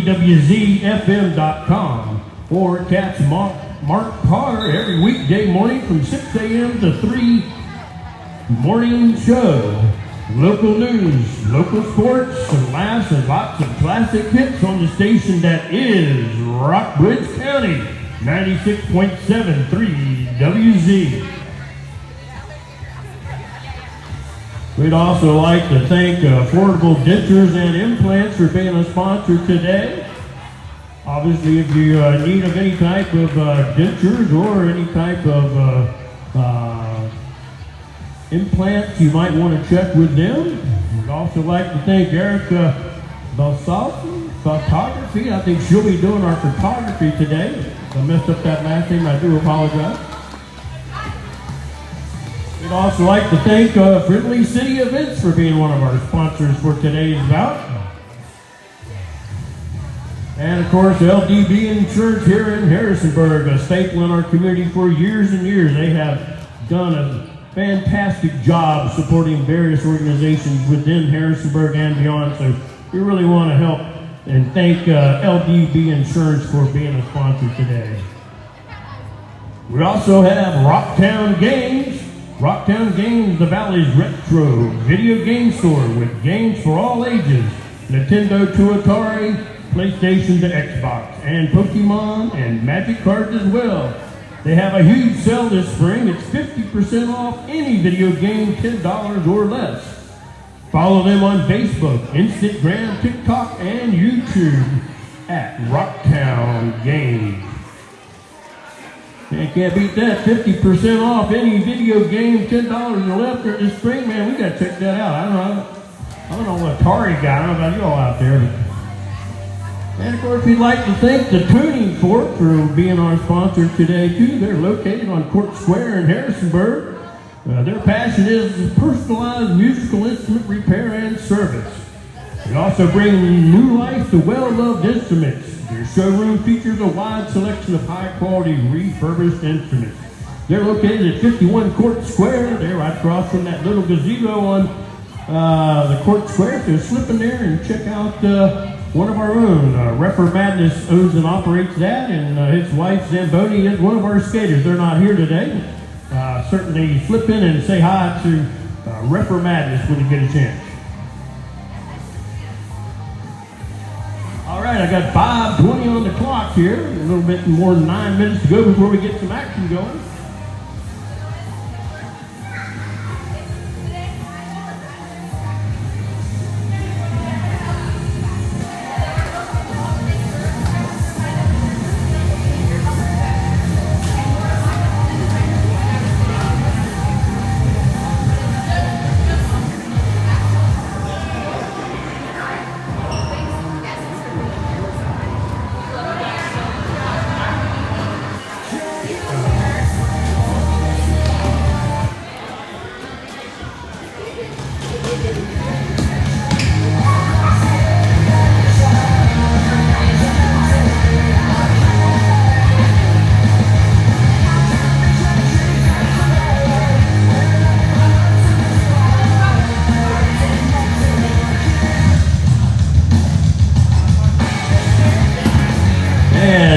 3WZFM.com or catch Mark Potter every weekday morning from 6 a.m. to 3 morning show. Local news, local sports, some laughs, and lots of classic hits on the station that is Rockbridge County, 96.7 3WZ. We'd also like to thank Affordable Dentures and Implants for being a sponsor today. Obviously, if you need of any type of dentures or any type of implants, you might want to check with them. We'd also like to thank Erica Balsalfi Photography. I think she'll be doing our photography today. If I messed up that last name, I do apologize. We'd also like to thank Friendly City Events for being one of our sponsors for today's bout. And of course, LDB Insurance here in Harrisonburg, a staple in our community for years and years. They have done a fantastic job supporting various organizations within Harrisonburg and beyond. So we really want to help and thank LDB Insurance for being a sponsor today. We also have Rocktown Games. Rocktown Games, the Valley's retro video game store with games for all ages. Nintendo to Atari, PlayStation to Xbox, and Pokemon and Magic cards as well. They have a huge sale this spring. It's 50% off any video game, $10 or less. Follow them on Facebook, Instagram, TikTok, and YouTube at Rocktown Games. Man, can't beat that. 50% off any video game, $10 or less this spring. Man, we gotta check that out. I don't know what Atari guy. I don't know about you all out there. And of course, we'd like to thank the Tuning Fork for being our sponsor today too. They're located on Court Square in Harrisonburg. Their passion is personalized musical instrument repair and service. They also bring new life to well-loved instruments. Their showroom features a wide selection of high-quality refurbished instruments. They're located at 51 Court Square. They're right across from that little gazebo on the Court Square. So slip in there and check out one of our own. Repper Madness owns and operates that, and his wife Zamboni is one of our skaters. They're not here today. Certainly slip in and say hi to Repper Madness when you get a chance. All right, I got 5:20 on the clock here. A little bit more than 9 minutes to go before we get some action going.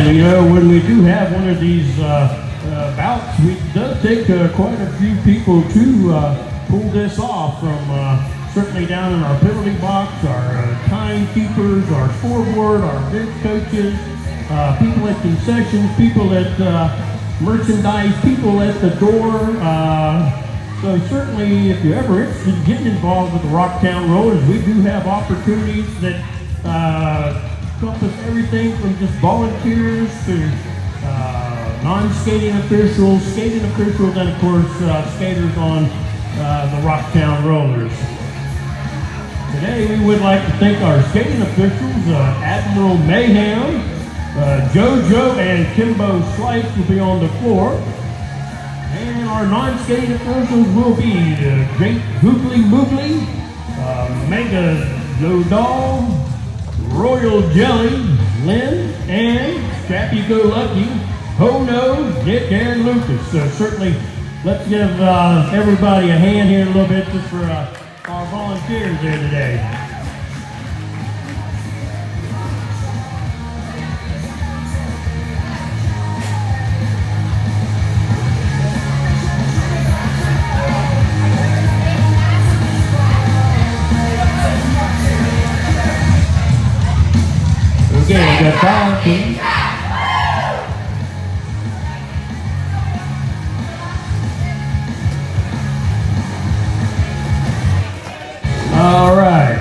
You know, when we do have one of these bouts, it does take quite a few people to pull this off, from certainly down in our penalty box, our timekeepers, our scoreboard, our bench coaches, people at concessions, people at merchandise, people at the door. So certainly, if you're ever interested in getting involved with the Rocktown Rollers, we do have opportunities that encompass everything from just volunteers to non-skating officials, skating officials, and of course skaters on the Rocktown Rollers. Today we would like to thank our skating officials, Admiral Mayhem, JoJo and Kimbo Slice will be on the floor. And our non-skating officials will be Great Googly Moogly, Mega Lodal, Royal Jelly, Lynn, and Scrappy Go Lucky, Ho No, Nick, and Lucas. So certainly, let's give everybody a hand here a little bit just for our volunteers there today. Okay, I got 5, please. All right.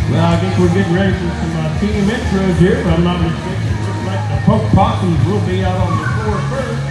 Well, I guess we're getting ready for some team intros here, if I'm not mistaken. It looks like the Punk Possums will be out on the floor first.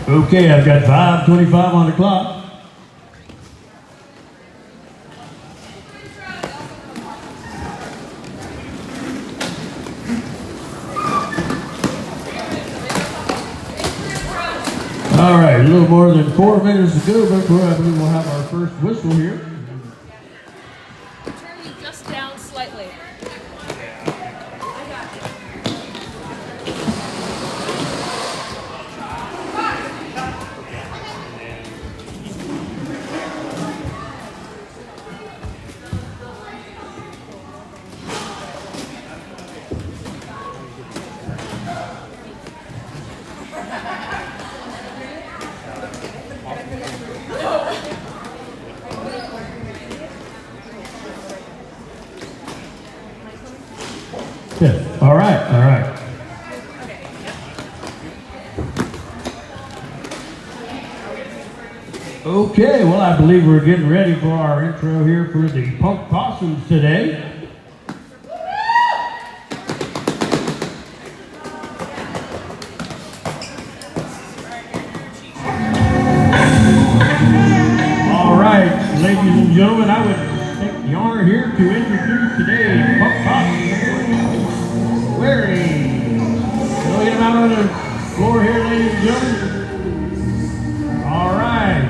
Okay, I've got 5:25 on the clock. All right, a little more than 4 minutes to go before I believe we'll have our first whistle here. Turn you just down slightly. Yeah. All right, all right. Okay, well, I believe we're getting ready for our intro here for the Punk Possums today. All right, ladies and gentlemen, I would take the honor here to introduce today's Punk Possums wearing. Can we get them out on the floor here, ladies and gentlemen? All right.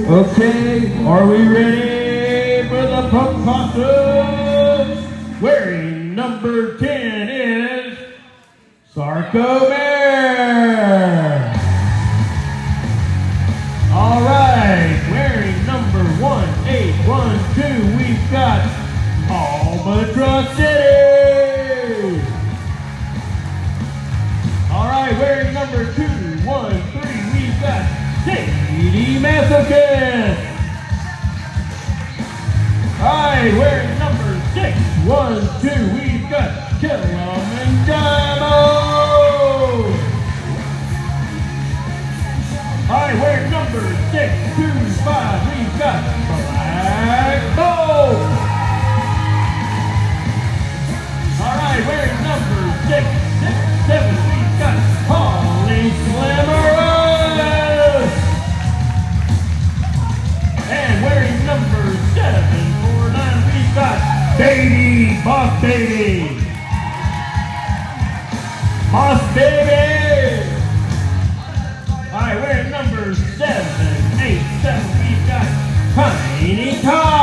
Okay, are we ready for the Punk Possums? Wearing number 10 is Sarko Bear. All right, wearing number 1812, we've got Albatross City. All right, wearing number 213, we've got Sadie Masochist. All right, wearing number 612, we've got Kilimanjaro. All right, wearing number 625, we've got Black Bolt. All right, wearing number 667, we've got Holly Glamorous. And wearing number 749, we've got Baby Boss Baby. Boss Baby. All right, wearing number 787, we've got Tiny Todd.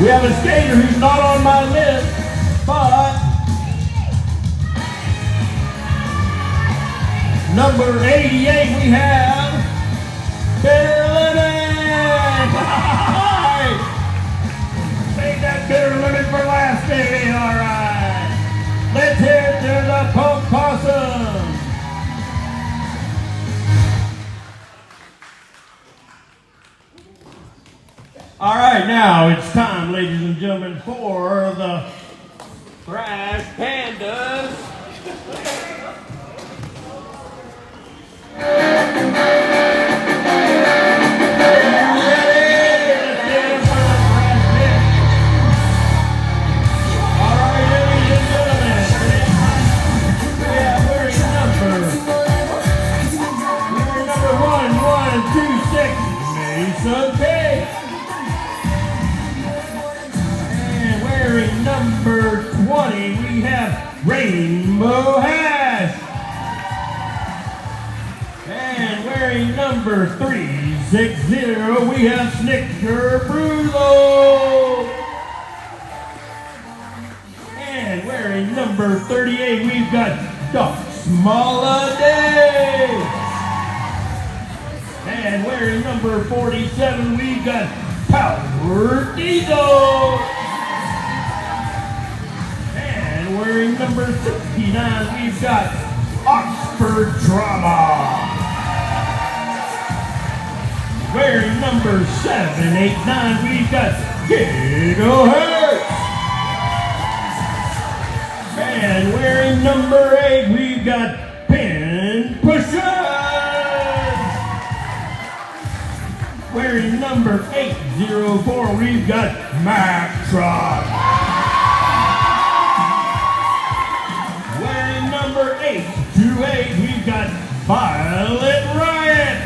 We have a skater who's not on my list, but number 88 we have Bitter Lemon. Save that Bitter Lemon for last, baby. All right. Let's hear it to the Punk Possum. All right, now it's time, ladies and gentlemen, for the Thrash Pandas. Number 20, we have Rainbow Hash. And wearing number 360, we have Snicker Brutal. And wearing number 38, we've got Doc Smoladay. And wearing number 47, we've got Power Diesel. Wearing number 69, we've got Oxford Drama. Wearing number 789, we've got Gigahertz. And wearing number 8, we've got Pin Pusher. Wearing number 804, we've got Mactron. Number 828, we've got Violet Riot.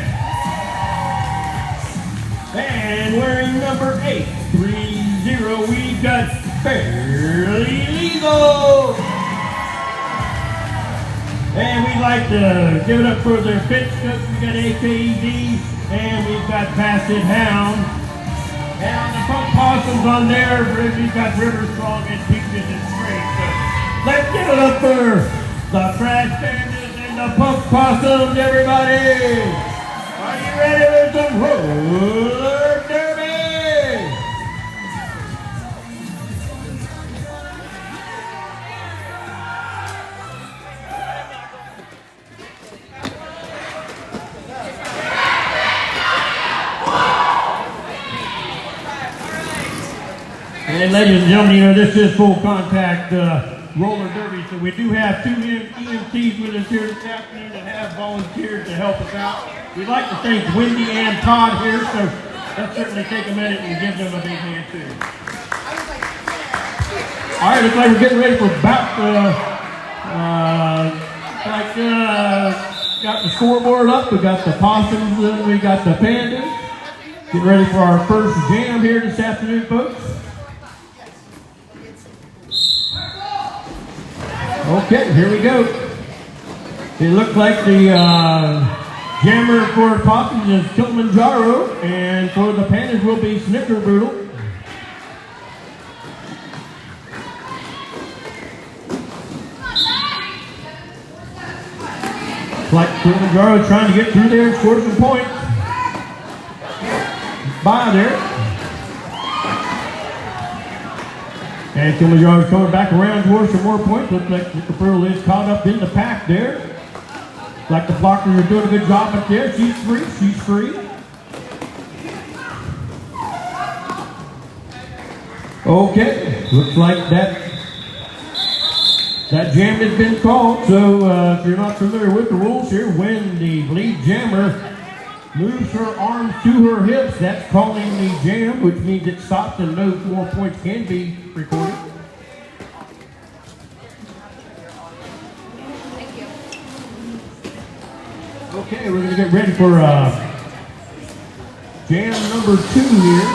And wearing number 830, we've got Fairly Legal. And we'd like to give it up for their pitch cook. We got AKED, and we've got Basset Hound. And on the Punk Possums on there, we've got River Strong and Peaches and Straight. So let's give it up for the Thrash Pandas and the Punk Possums, everybody! Are you ready for some roller derby? And ladies and gentlemen, you know, this is full contact roller derby, so we do have two EMTs with us here this afternoon that have volunteered to help us out. We'd like to thank Wendy and Todd here, so let's certainly take a minute and give them a big hand too. All right, looks like we're getting ready for about got the scoreboard up. We got the Possums and we got the Pandas. Getting ready for our first jam here this afternoon, folks. Okay, here we go. It looks like the jammer for Possums is Kilimanjaro, and for the Pandas will be Snicker Brutal. Looks like Kilimanjaro trying to get through there and score some points. By there. And Kilimanjaro's coming back around towards some more points. Looks like Snicker Brutal is caught up in the pack there. Looks like the blockers are doing a good job up there. She's free. She's free. Okay. Looks like that jam has been called. So if you're not familiar with the rules here, when the lead jammer moves her arms to her hips, that's calling the jam, which means it stops and no more points can be recorded. Okay, we're going to get ready for jam number 2 here.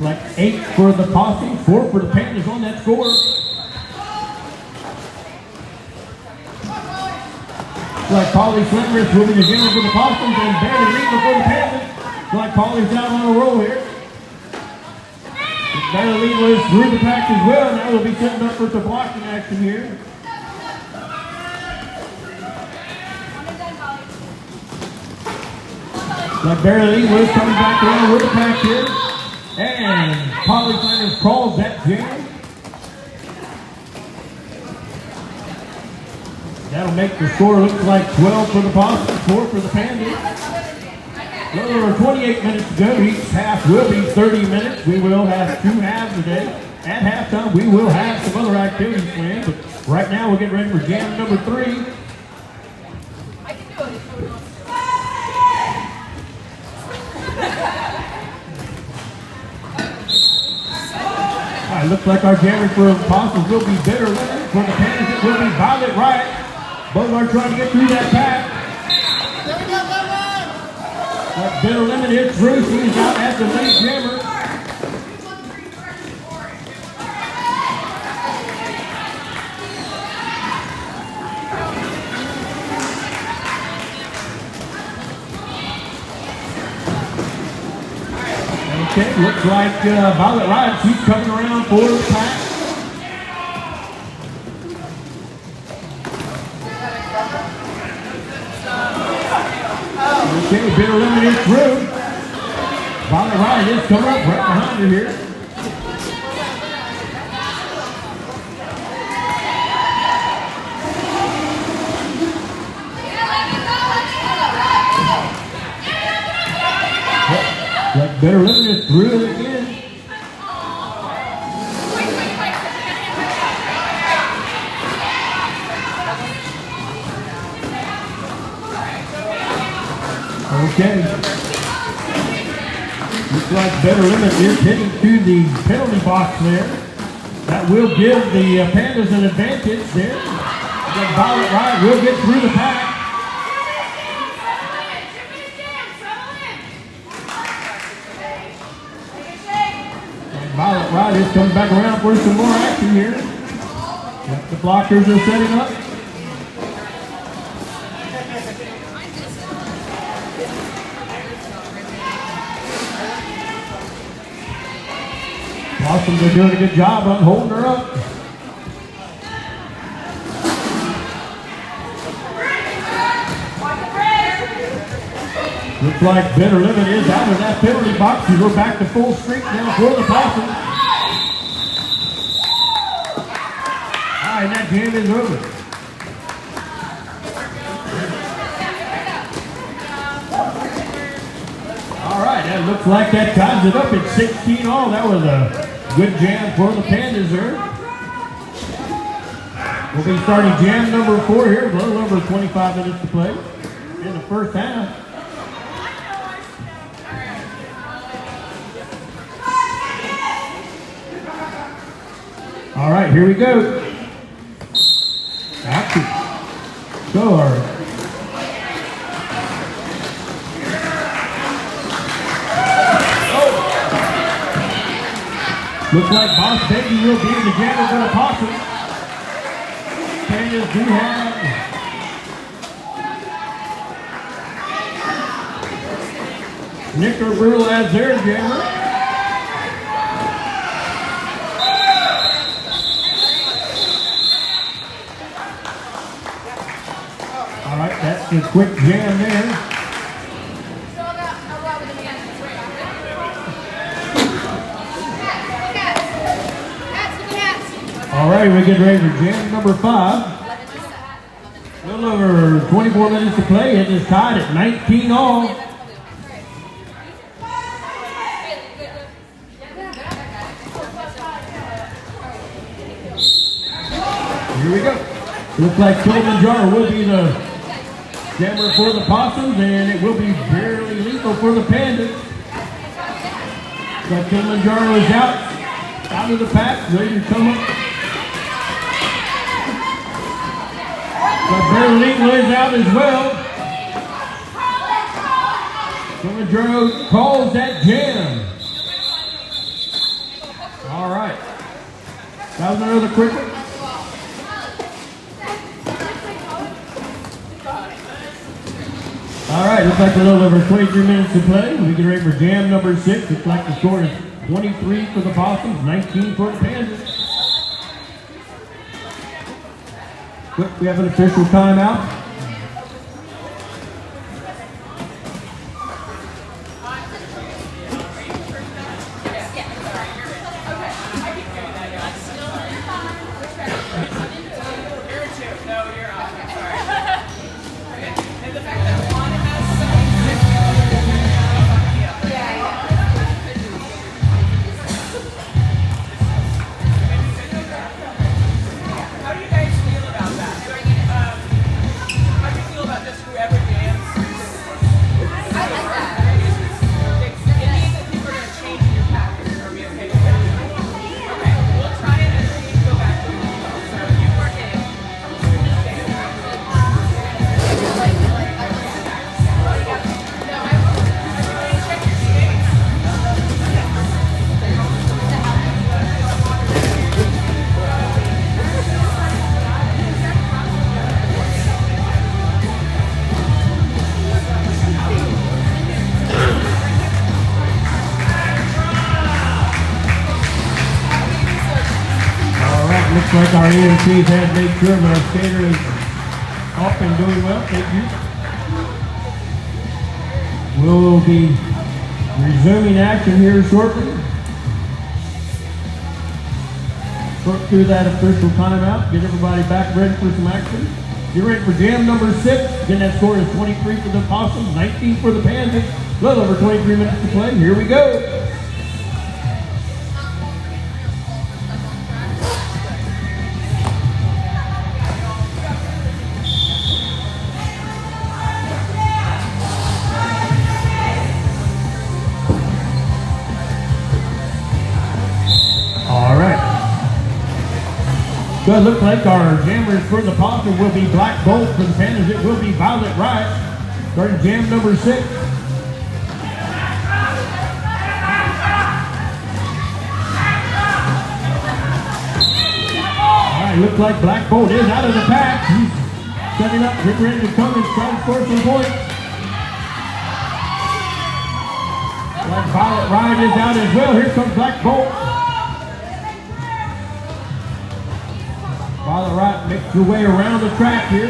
Like 8 for the Possum, 4 for the Pandas on that score. Like Polly Slenderous will be the jammer for the Possums and Barry Legal for the Pandas. Like Polly's out on a roll here. Barely Lee was through the pack as well. Now we'll be setting up for the blocking action here. Like Barely Lee was coming back around with the pack here. And Polly Flanders calls that jam. That'll make the score look like 12 for the Possums, 4 for the Pandas. A little over 28 minutes to go. Each half will be 30 minutes. We will have 2 halves today. At halftime, we will have some other activities planned, but right now we're getting ready for jam number 3. I can do it. All right, looks like our jammer for the Possums will be Bitter Lemon. For the Pandas, it will be Violet Riot. Both are trying to get through that pack. That Bitter Lemon is through. She's out as the lead jammer. Okay, looks like Violet Riot, she's coming around for the pack. Okay, Bitter Lemon is through. Violet Riot is coming up right behind her here. That Bitter Lemon is through it again. Okay. Looks like Bitter Lemon is heading to the penalty box there. That will give the Pandas an advantage there. The Violet Riot will get through the pack. Violet Riot is coming back around for some more action here. The blockers are setting up. Possums are doing a good job on holding her up. Looks like Bitter Lemon is out of that penalty box. We're back to full streak now for the Possums. All right, that jam is over. All right, that looks like that ties it up at 16 all. That was a good jam for the Pandas there. We'll be starting jam number 4 here. A little over 25 minutes to play in the first half. All right, here we go. Action. Score. Looks like Boss Baby will be in the jammer for the Possums. Pandas do have Nicker Brule as their jammer. All right, that's a quick jam there. All right, we're getting ready for jam number 5. A little over 24 minutes to play. It is tied at 19 all. Here we go. Looks like Kilimanjaro will be the jammer for the Possums, and it will be barely lethal for the Pandas. So Kilimanjaro is out of the pack, ready to come up. But Barely Lethal is out as well. Kilimanjaro calls that jam. All right. That was another quick one. All right, looks like a little over 23 minutes to play. We get ready for jam number 6. Looks like the score is 23 for the Possums, 19 for the Panthers. Quick, we have an official timeout. Looks like our EMTs have made sure that our skater is up and doing well. Thank you. We'll be resuming action here shortly. Work through that official timeout. Get everybody back ready for some action. Get ready for jam number 6. Again, that score is 23 for the Possums, 19 for the Panthers. A little over 23 minutes to play. Here we go. So it looks like our jammers for the Possum will be Black Bolt. For the Panthers, it will be Violet Wright. Starting jam number 6. All right, looks like Black Bolt is out of the pack. He's setting up, getting ready to come and try to score some points. Like Violet Wright is out as well. Here comes Black Bolt. Violet Wright makes your way around the track here.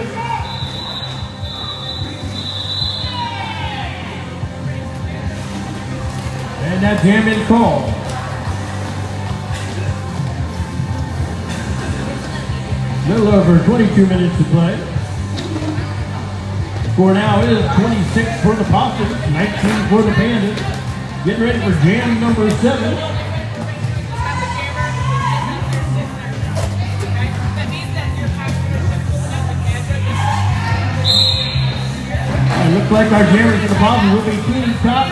And that jam is called. Little over 22 minutes to play. Score now is 26 for the Possums, 19 for the Panthers. Getting ready for jam number 7. It looks like our jammers for the Possums will be Teeny Top.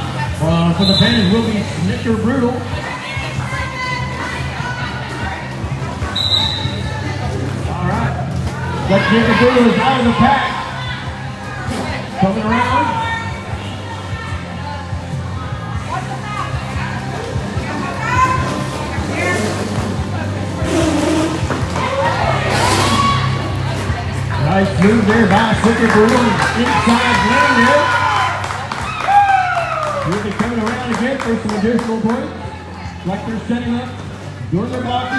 For the Panthers will be Snicker Brutal. All right. That Snicker Brutal is out of the pack. Coming around. Nice move there by Snicker Brutal. Inside lane there. We'll be coming around again for some additional points. Like they're setting up, doing their blocking.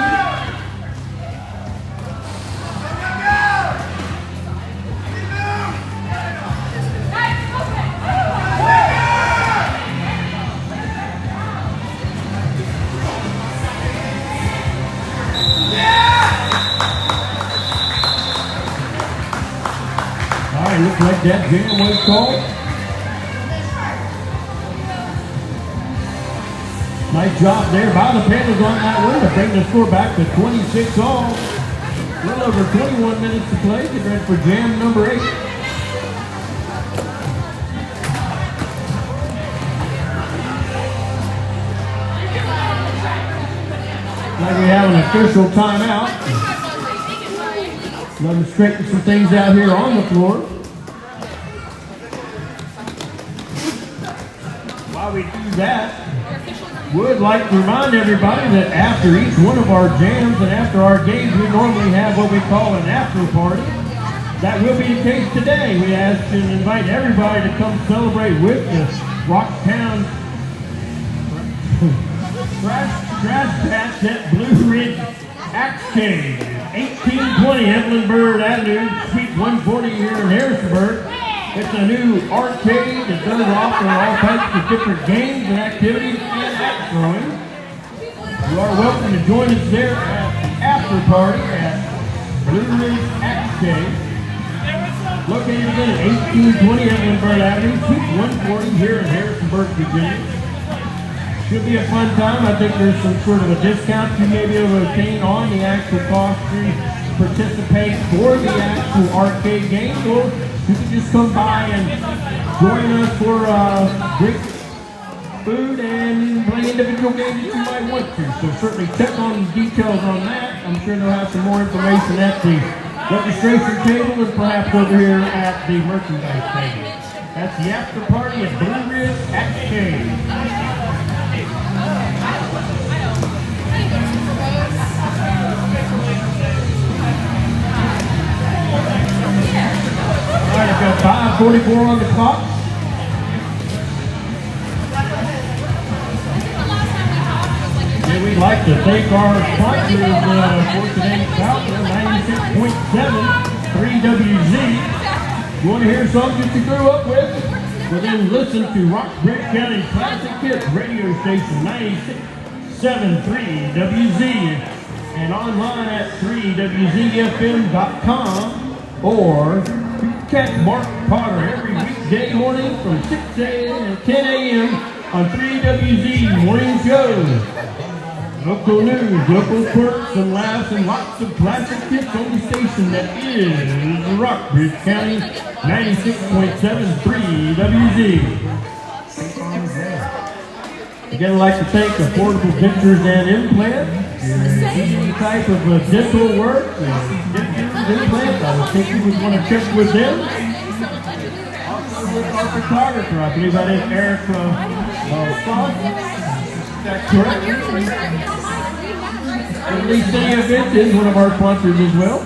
Looks like that jam was called. Nice job there by the Panthers on that one to bring the score back to 26 all. A little over 21 minutes to play. Get ready for jam number 8. Like we have an official timeout. Let them straighten some things out here on the floor. While we do that, would like to remind everybody that after each one of our jams and after our games, we normally have what we call an after party. That will be the case today. We ask and invite everybody to come celebrate with us. Rocktown Grass patch at Blue Ridge Axe Cave, 1820 Evelyn Bird Avenue, Suite 140 here in Harrisonburg. It's a new arcade that does offer all types of different games and activities and axe throwing. You are welcome to join us there at the after party at Blue Ridge Axe Cave. Located again at 1820 Evelyn Bird Avenue, Suite 140 here in Harrisonburg, Virginia. Should be a fun time. I think there's some sort of a discount you may be able to obtain on the actual cost to participate for the actual arcade game, or you can just come by and join us for great food and play individual games if you might want to. So certainly check on the details on that. I'm sure they'll have some more information at the registration table and perhaps over here at the merchandise table. That's the after party at Blue Ridge Axe Cave. All right, I've got 5:44 on the clock. And we'd like to thank our sponsors for today's bout, 96.7 3WZ. You want to hear songs that you grew up with? Well, then listen to Roxbridge County Classic Hits radio station 96.7 3WZ and online at 3WZFM.com, or catch Mark Potter every weekday morning from 6 a.m. to 10 a.m. on 3WZ Morning Show. Local news, local quirks and laughs, and lots of classic hits on the station that is Rockbridge County 96.7 3WZ. Again, I'd like to thank Affordable Dentures and Implants. Any type of dental work, dentures, implants, I would think you would want to check with them. Also with our photographer, I believe that is Eric Stock. Is that correct? At least City Event is one of our sponsors as well.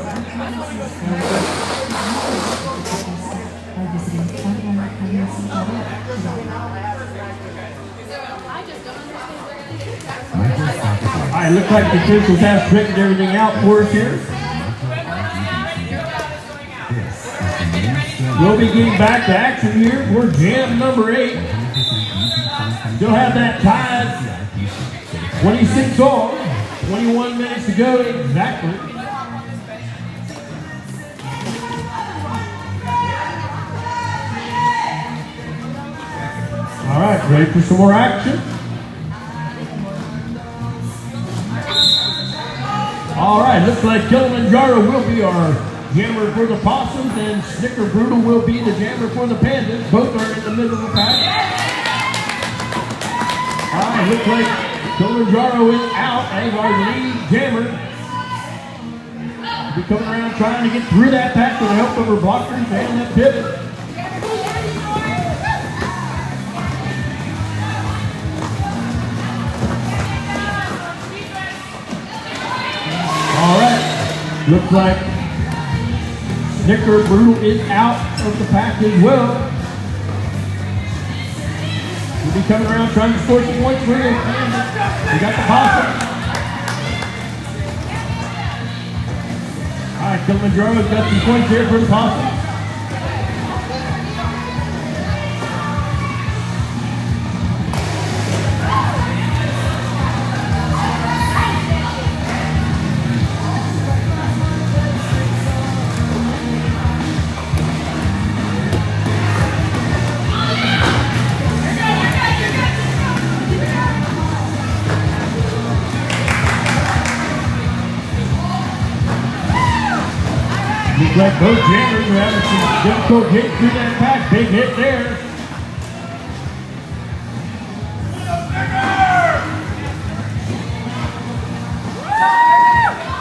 Alright, looks like the officials have straightened everything out for us here. We'll be getting back to action here for jam number 8. Still have that tied 26 all, 21 minutes to go exactly. Alright, ready for some more action? Alright, looks like Kilimanjaro will be our jammer for the Possums and Snickerdoodle will be the jammer for the Pandas. Both are in the middle of the pack. Alright, looks like Kilimanjaro is out as our lead jammer. We'll be coming around trying to get through that pack with the help of her blockers and that pivot. Alright, looks like Snickerdoodle is out of the pack as well. We'll be coming around trying to score some points for you. We got the Possum. Alright, Kilimanjaro's got some points here for the Possum. Looks like both jammers are having some difficult getting through that pack. Big hit there.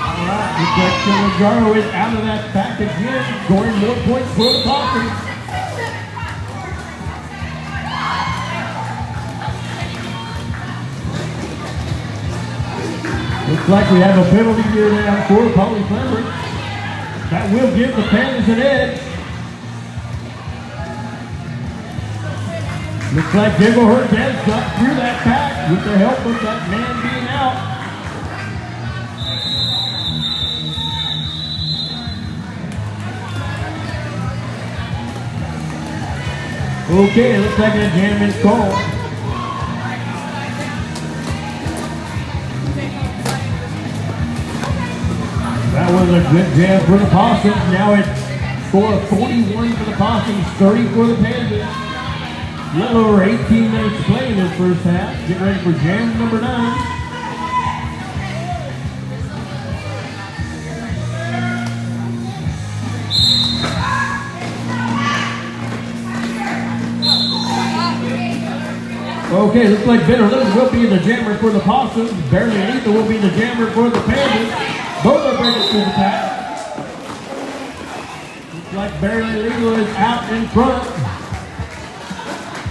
Alright, looks like Kilimanjaro is out of that pack again, scoring more points for the Possums. Looks like we have a penalty here now for Polly Clemmer. That will give the Pandas an edge. Looks like Jiggle Hernandez got through that pack with the help of that man being out. Okay, looks like a jam is called. That was a good jam for the Possums. Now it's score of 41 for the Possums, 30 for the Pandas. A little over 18 minutes to play in this first half. Get ready for jam number 9. Okay, looks like Bitter Little will be the jammer for the Possums. Barely Lethal will be the jammer for the Pandas. Both are bringing through the pack. Looks like Barely Lethal is out in front.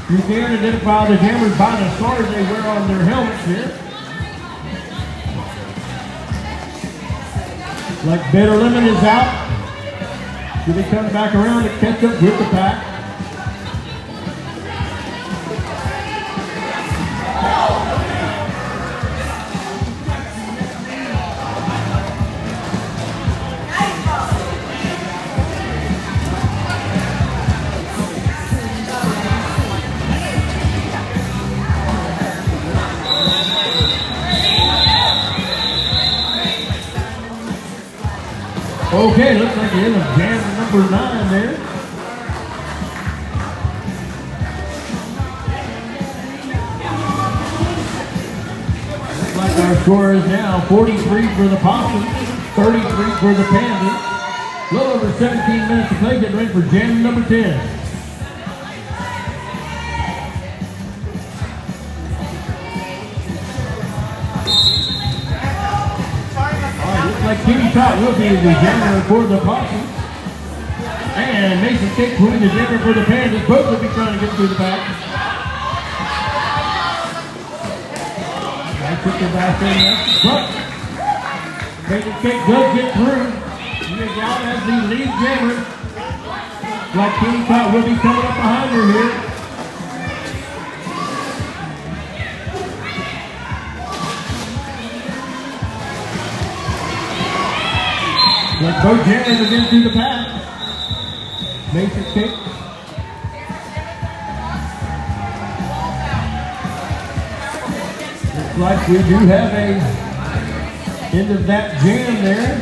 You can identify the jammers by the stars they wear on their helmets here. Looks like Bitter Lemon is out. Should be coming back around to catch up with the pack. Okay, looks like the end of jam number 9 there. Looks like our score is now 43 for the Possums, 33 for the Pandas. A little over 17 minutes to play, getting ready for jam number 10. Like Kitty Tot will be the jammer for the Possums. And Mason Cake will be the jammer for the Pandas. Both will be trying to get through the back. I took the back in but Mason Cake does get through. He is out as the lead jammer. Like Kitty Tot will be coming up behind her here. Like both jammers have been through the pack. Mason Cake. Looks like we do have a end of that jam there.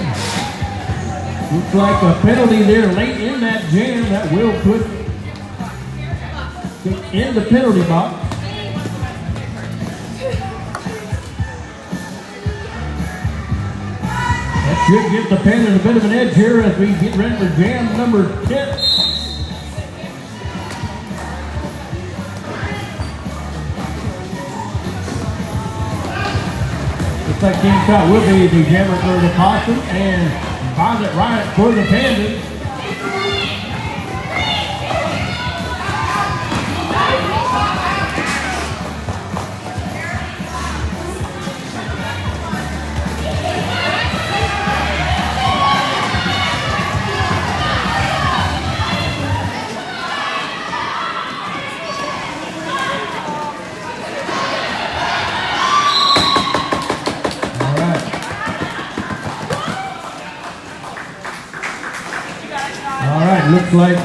Looks like a penalty there late in that jam that will put in the penalty box. Should give the Pandas a bit of an edge here as we get ready for jam number 10. Looks like King Shot will be the jammer for the Possum and Violet Riot for the Pandas. Looks like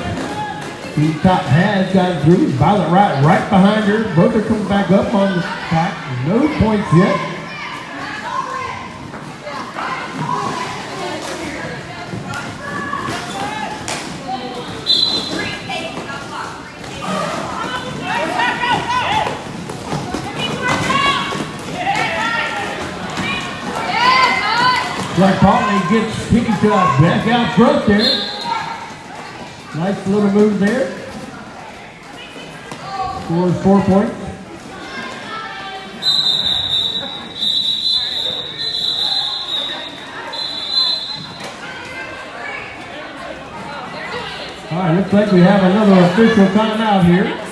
the top has got through. Violet right behind her. Both are coming back up on the pack. No points yet. Like Polly gets Kitty to back out front there. Nice little move there. Scores 4 points. All right, looks like we have another official timeout here.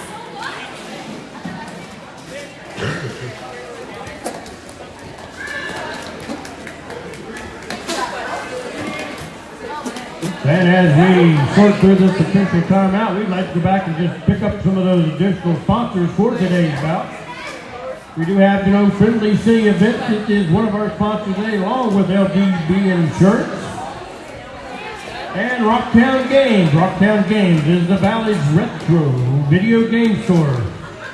And as we sort through this official timeout, we'd like to go back and just pick up some of those additional sponsors for today's bout. We do have, Friendly City Events. It is one of our sponsors today, along with LDB Insurance. And Rocktown Games. Rocktown Games is the Valley's retro video game store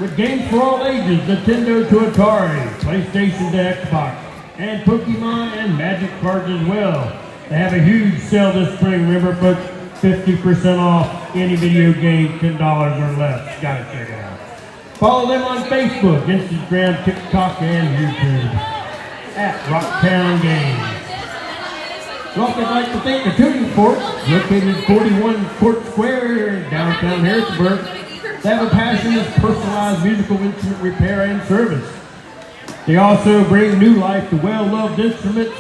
with games for all ages, Nintendo to Atari, PlayStation to Xbox, and Pokemon and Magic cards as well. They have a huge sale this spring. Remember, folks, 50% off any video game, $10 or less. Gotta check it out. Follow them on Facebook, Instagram, TikTok, and YouTube at Rocktown Games. We also like to thank the Tuning Fork, located at 41 Court Square in downtown Harrisburg. They have a passionate, personalized musical instrument repair and service. They also bring new life to well-loved instruments.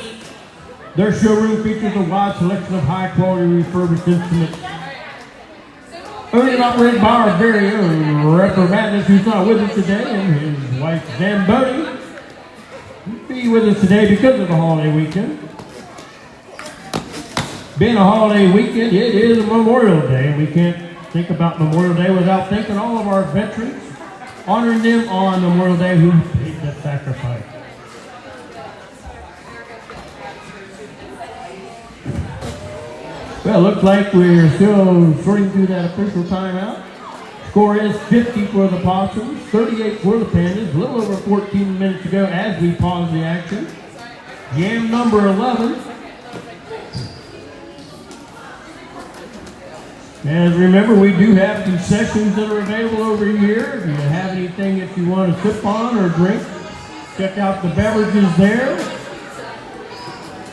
Their showroom features a wide selection of high-quality refurbished instruments. Owned and operated by our very own Rapper Madness, who's not with us today, and his wife Zamboni. He'll be with us today because of the holiday weekend. Being a holiday weekend, it is a Memorial Day, and we can't think about Memorial Day without thanking all of our veterans, honoring them on Memorial Day who paid the sacrifice. Well, it looks like we're still sorting through that official timeout. Score is 50 for the Possums, 38 for the Pandas, a little over 14 minutes ago as we pause the action. Jam number 11. And remember, we do have concessions that are available over here. If you have anything that you want to sip on or drink, check out the beverages there.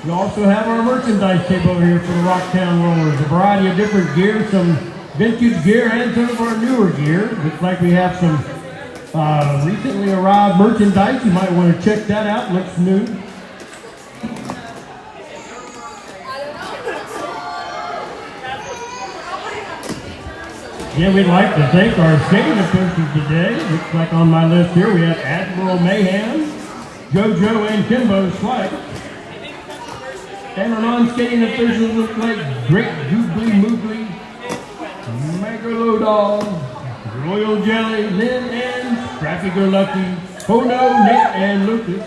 We also have our merchandise table over here for the Rocktown Rollers. A variety of different gear, some vintage gear and some of our newer gear. Looks like we have some recently arrived merchandise. You might want to check that out. Looks new. Yeah, we'd like to thank our skating officials today. Looks like on my list here we have Admiral Mayhem, JoJo and Kimbo Slight. And our non-skating officials look like Great Googly Moogly, Megalodon, Royal Jelly, Lynn, and Scrappy Go Lucky, Hono, Nick, and Lucas.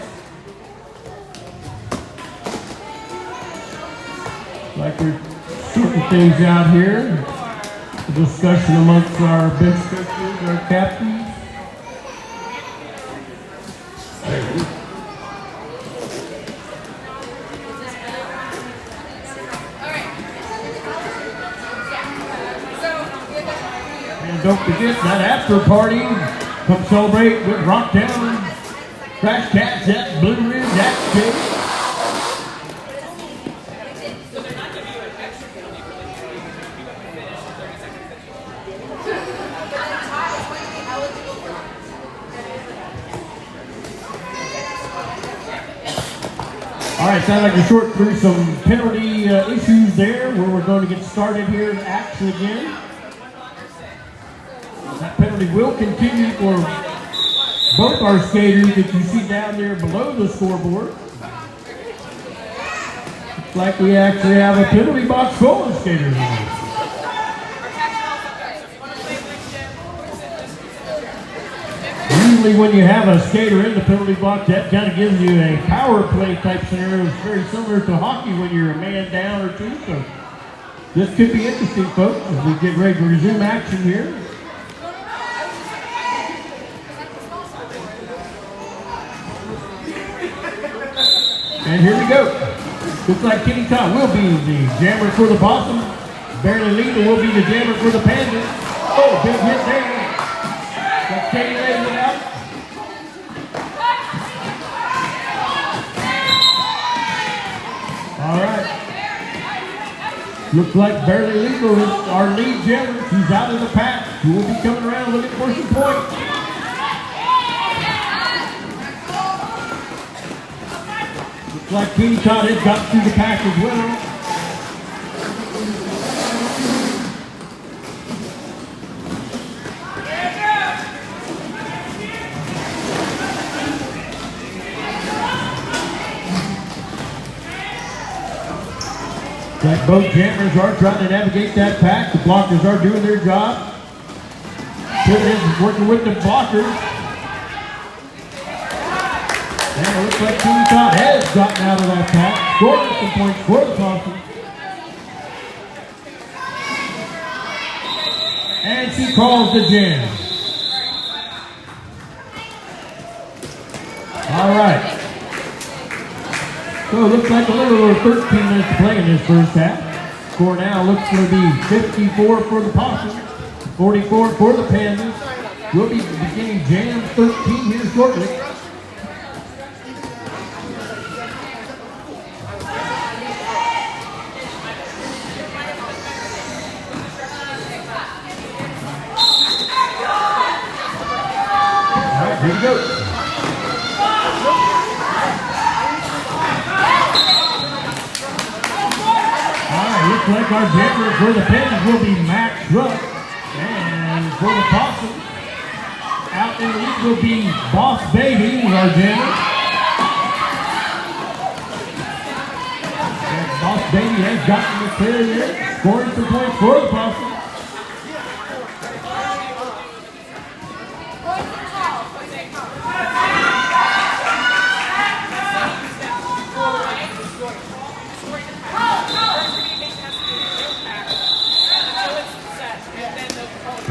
Like we're sorting things out here. A discussion amongst our bench coaches, our captains. And don't forget that after party. Come celebrate with Rocktown Crash Cats at Blue Ridge Action. All right, so I'd like to sort through some penalty issues there where we're going to get started here in action again. That penalty will continue for both our skaters that you see down there below the scoreboard. Looks like we actually have a penalty box full of skaters here. Usually when you have a skater in the penalty box, that kind of gives you a power play type scenario. It's very similar to hockey when you're a man down or two. So this could be interesting, folks, as we get ready to resume action here. And here we go. Looks like Kenny Todd will be the jammer for the Possum. Barely Lethal will be the jammer for the Pandas. Oh, big hit there. That's Kenny laying it out. All right. Looks like Barely Lethal is our lead jammer. She's out of the pack. She will be coming around looking for some points. Looks like Kenny Todd has got through the pack as well. Like both jammers are trying to navigate that pack. The blockers are doing their job. Pivot is working with the blockers. And it looks like Team Todd has gotten out of that pack. Scoring some points for the Possums. And she calls the jam. All right. So it looks like a little over 13 minutes to play in this first half. Score now looks to be 54 for the Possums, 44 for the Pandas. We'll be beginning jam 13 here shortly. All right, here we go. Looks like our jammer for the Pandas will be Max Rupp. And for the Possums, out in the lead will be Boss Baby, our jammer. And Boss Baby has gotten the clear there, scoring some points for the Possums.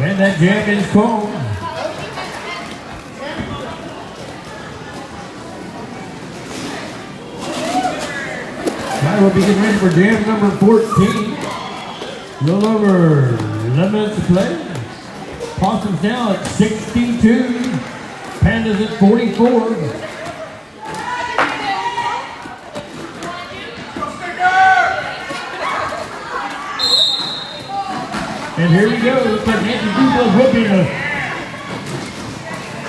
And that jam is called. Now we'll be getting ready for jam number 14. A little over 11 minutes to play. Possums now at 62. Pandas at 44. And here we go. Looks like Nancy Dublas will be the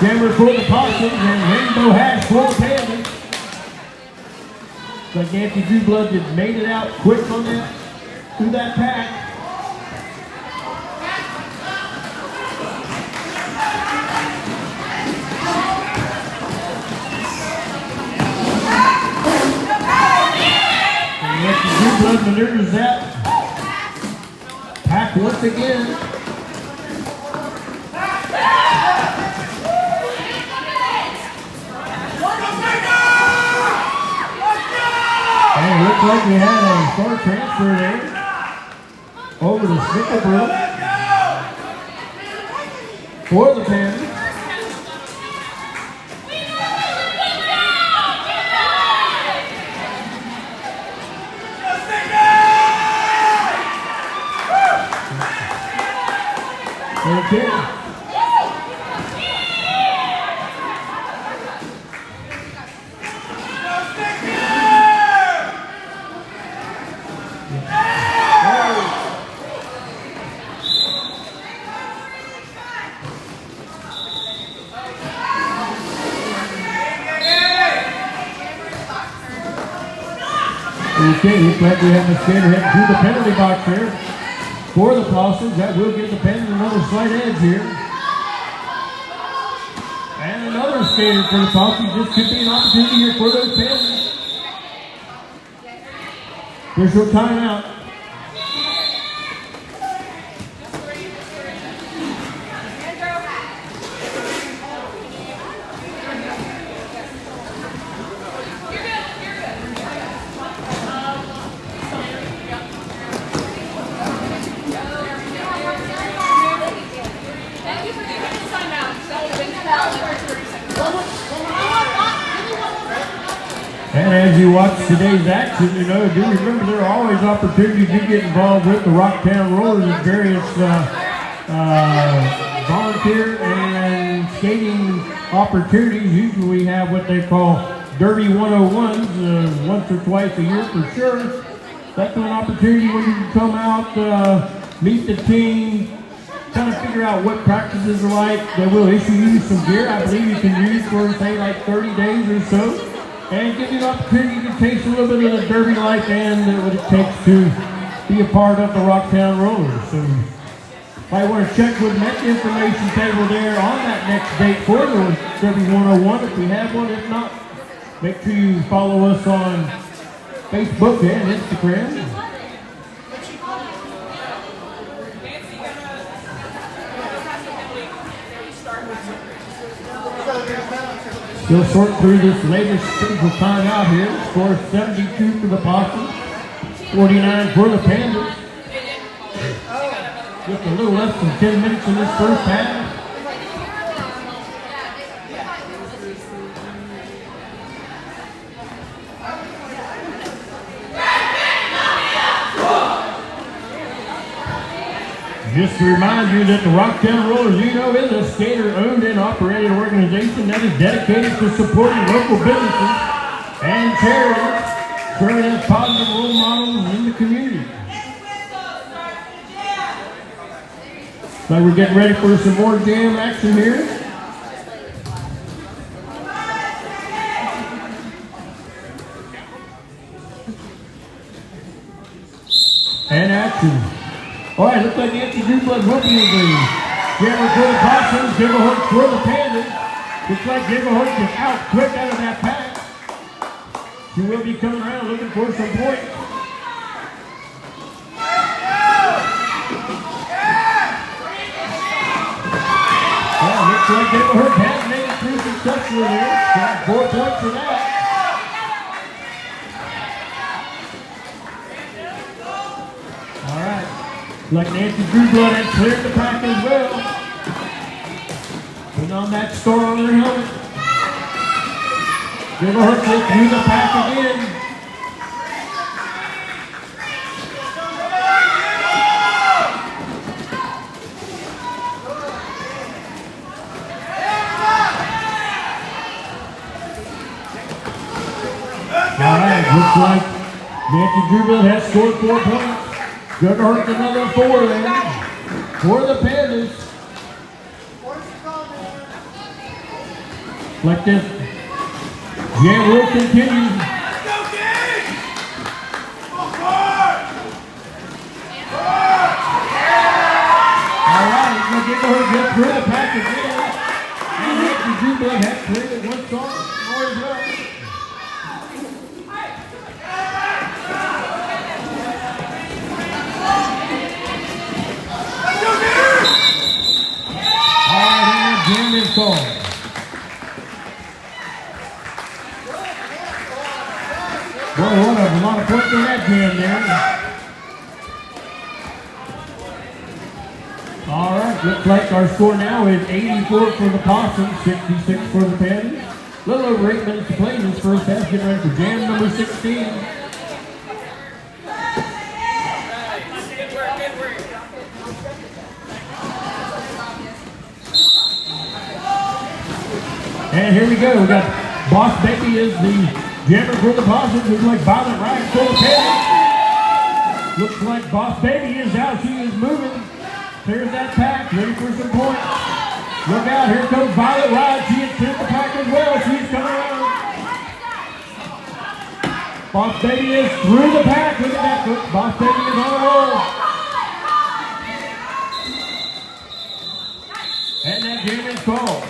jammer for the Possums and Rainbow Hash for the Pandas. Looks like Nancy Dublas just made it out quick on that through that pack. And Nancy Dublas maneuvers that pack once again. And it looks like we had a short transfer there over to Snicklebrook for the Pandas. Okay. Okay, looks like we have the skater heading to the penalty box here for the Possums. That will give the Pandas another slight edge here. And another skater for the Possums. This could be an opportunity here for those Pandas. There's your timeout. And as you watch today's action, you know, do remember there are always opportunities to get involved with the Rocktown Rollers at various volunteer and skating opportunities. Usually we have what they call Derby 101s once or twice a year for sure. That's an opportunity where you can come out, meet the team, kind of figure out what practices are like. They will issue you some gear I believe you can use for, say, like 30 days or so. And give you an opportunity to taste a little bit of the Derby life and what it takes to be a part of the Rocktown Rollers. So if I want to check with the information table there on that next date for the Derby 101 if we have one. If not, make sure you follow us on Facebook and Instagram. Still sorting through this latest physical timeout here. Score 72 for the Possums, 49 for the Panthers. Just a little less than 10 minutes in this first half. Just to remind you that the Rocktown Rollers, is a skater-owned and operated organization that is dedicated to supporting local businesses and charities, serving as positive role models in the community. So we're getting ready for some more jam action here. And action. All right, looks like Nancy Drew-Blood will be in the jammer for the Possums, Dimmerhorst for the Panthers. Looks like Dimmerhorst is out quick out of that pack. She will be coming around looking for some points. Well, looks like Dimmerhorst has made it through successfully there. Got 4 points for that. All right. Like Nancy Drew-Blood had cleared the pack as well. Putting on that star on her helmet. Dimmerhorst will through the pack again. All right, looks like Nancy Drew-Blood has scored 4 points. Dimmerhorst another 4 there for the Panthers. Like this jam will continue. All right, we'll get her get through the pack again. And Nancy Drew-Blood has cleared it once more as well. Jam is called. Boy, what a lot of points in that jam there. All right, looks like our score now is 84 for the Possums, 66 for the Panthers. A little over 8 minutes to play in this first half. Getting ready for jam number 16. And here we go. We got Boss Baby is the jammer for the Possums. Looks like Violet Ryan for the Panthers. Looks like Boss Baby is out. She is moving. Clears that pack. Ready for some points. Look out. Here comes Violet Ryan. She has cleared the pack as well. She's coming around. Boss Baby is through the pack. Look at that. Boss Baby is on a roll. And that jam is called.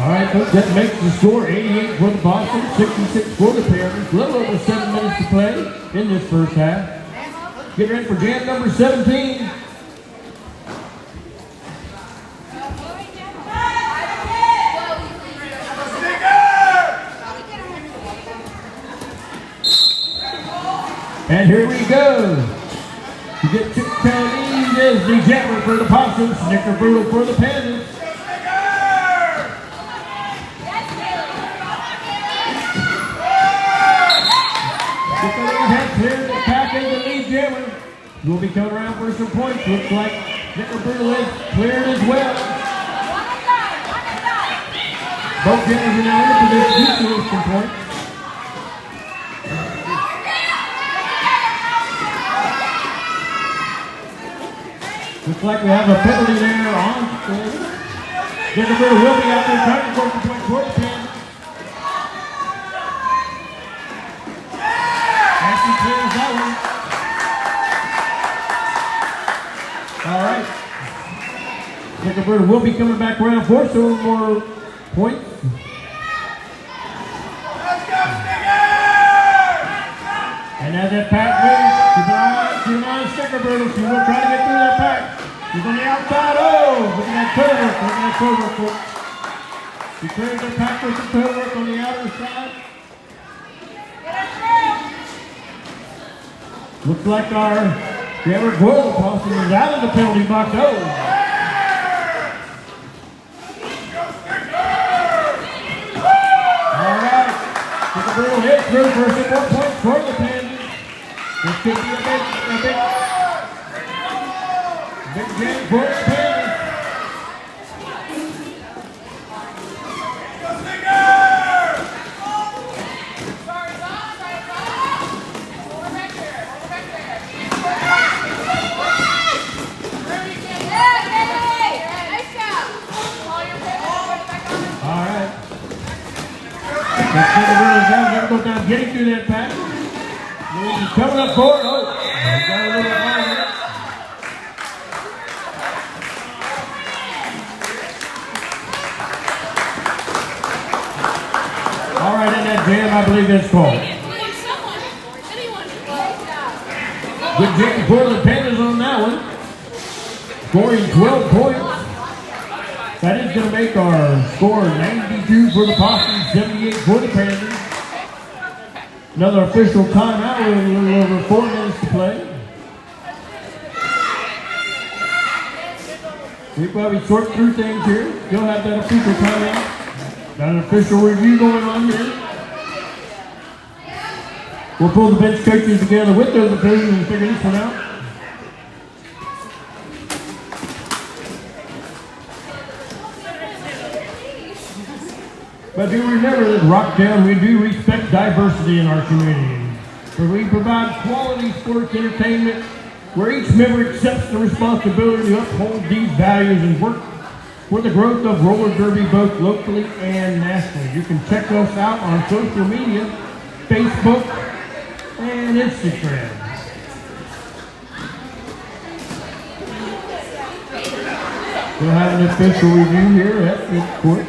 All right, folks, that makes the score 88 for the Possums, 66 for the Panthers. A little over 7 minutes to play in this first half. Get ready for jam number 17. And here we go. You get Chip Chinese as the jammer for the Possums, Snicker Brutal for the Panthers. Cleared the pack as the lead jammer. We'll be coming around for some points. Looks like Snicker Brutal is cleared as well. Both jammers are now in the position to lose some points. Looks like we have a penalty there on. Snicker Brutal will be out there trying to score some points for the Panthers. Clears that one. All right. Snicker Brutal will be coming back around for some more points. Let's go, Snicker! And as that pack moves, keep an eye on Snickerdoodle. She's going to try to get through that pack. She's on the outside. Oh, look at that toe work. Look at that toe work, folks. She clears the pack with the toe work on the outer side. Looks like our Jammer Goyle Possum is out of the penalty box. Oh. All right. Snickerdoodle hits through for some more points for the Panthers. This could be a big game for the Panthers. All right. Let's see the rules down. Never go down, getting through that pack. He's coming up for it. Oh, got a little high there. All right, in that jam, I believe that's called. Good jam for the Panthers on that one. Scoring 12 points. That is going to make our score 92 for the Possum, 78 for the Panthers. Another official timeout with a little over 4 minutes to play. We probably sort through things here. Still have that official timeout. Got an official review going on here. We'll pull the bench coaches together with those officials and figure this one out. But do remember that Rocktown, we do respect diversity in our community. So we provide quality sports entertainment where each member accepts the responsibility to uphold these values and work for the growth of roller derby both locally and nationally. You can check us out on social media, Facebook and Instagram. We'll have an official review here at the court.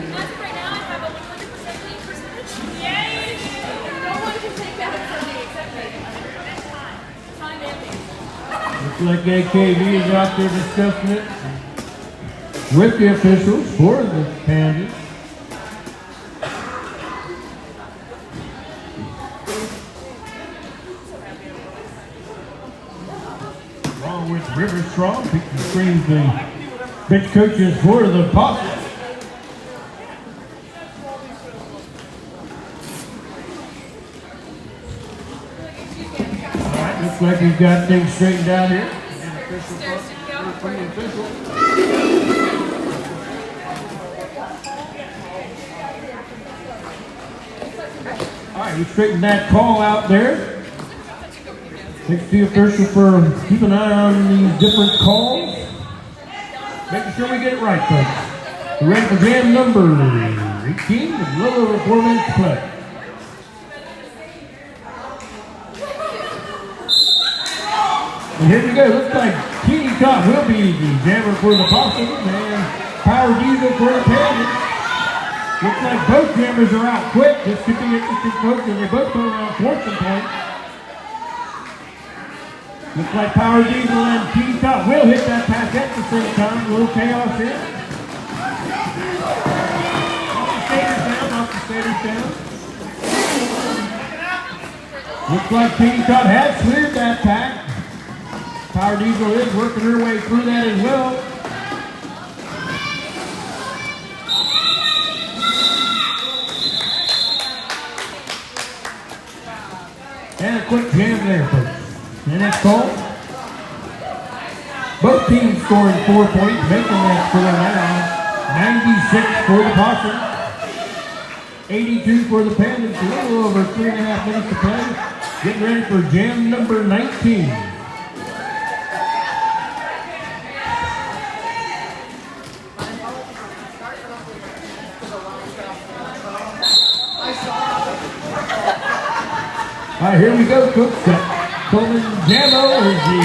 Looks like AKV is out there discussing it with the officials for the Panthers. Along with River Strong, picking screens the bench coaches for the Possum. Looks like we've got things straightened out here. All right, we straightened that call out there. Thanks to the official for keeping an eye on these different calls. Making sure we get it right, folks. We're ready for jam number 18 with a little over 4 minutes to play. And here we go. Looks like Teeny Top will be the jammer for the Possum and Power Diesel for the Panthers. Looks like both jammers are out quick. This could be interesting, folks, and they both go around fourth and point. Looks like Power Diesel and Teeny Top will hit that pass at the same time. A little chaos here. Off the stator's down. Looks like Teeny Top has cleared that pack. Power Diesel is working her way through that as well. And a quick jam there, folks. And that's called. Both teams scoring 4 points, making that score now 96 for the Possum, 82 for the Panthers. A little over 3.5 minutes to play. Getting ready for jam number 19. All right, here we go, folks. Coleman Jammo is the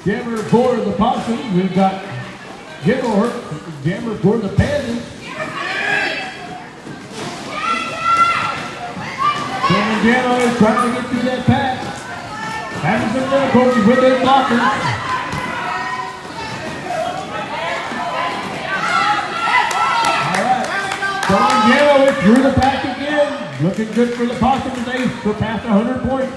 jammer for the Possum. We've got jammer for the Panthers. Kilimanjaro is trying to get through that pass. Having some difficulty with their blockers. Kilimanjaro is through the pack again. Looking good for the Possum as they surpass 100 points.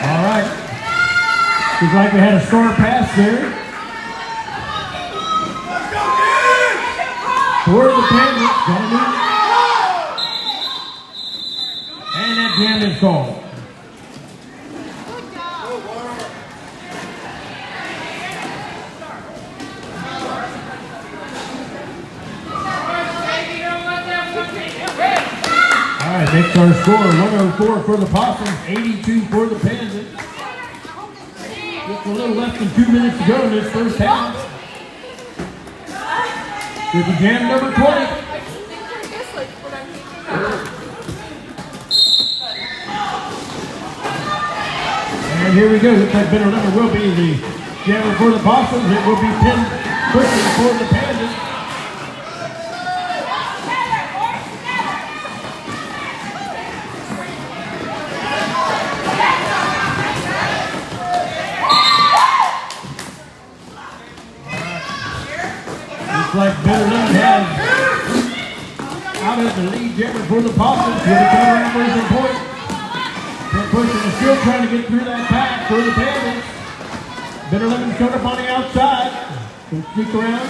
All right. Looks like we had a score pass there. For the Panthers, and that jam is called. All right, makes our score 104 for the Possums, 82 for the Panthers. Just a little less than 2 minutes to go in this first half. With the jam number 20. And here we go. Looks like Benner Lemon will be the jammer for the Possums. It will be pinned quickly for the Panthers. Looks like Benner Lemon has out as the lead jammer for the Possums. He'll be coming around for some points. They're pushing and still trying to get through that pack for the Panthers. Benner Lemon's coming up on the outside. Can sneak around.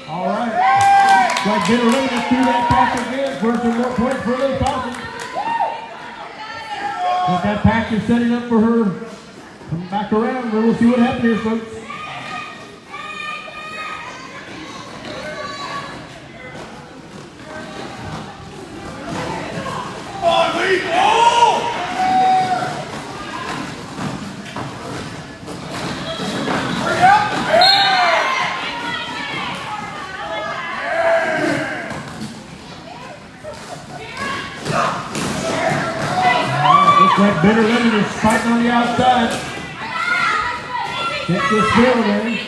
All right. Like Benner Lemon is through that pack again for some more points for the Possums. But that pack is setting up for her. Coming back around. We'll see what happens here, folks. Like Benner Lemon is fighting on the outside. Gets this field in.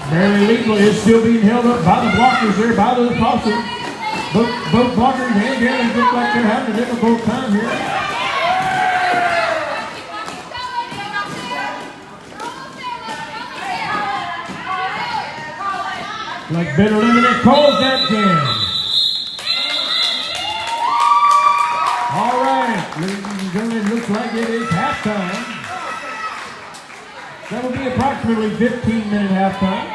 Barely legal is still being held up by the blockers there, by the Possums. Both blockers and Jeremy look like they're having a difficult time here. Like Benner Lemon that calls that jam. All right, ladies and gentlemen, it looks like it is halftime. That will be approximately 15-minute halftime.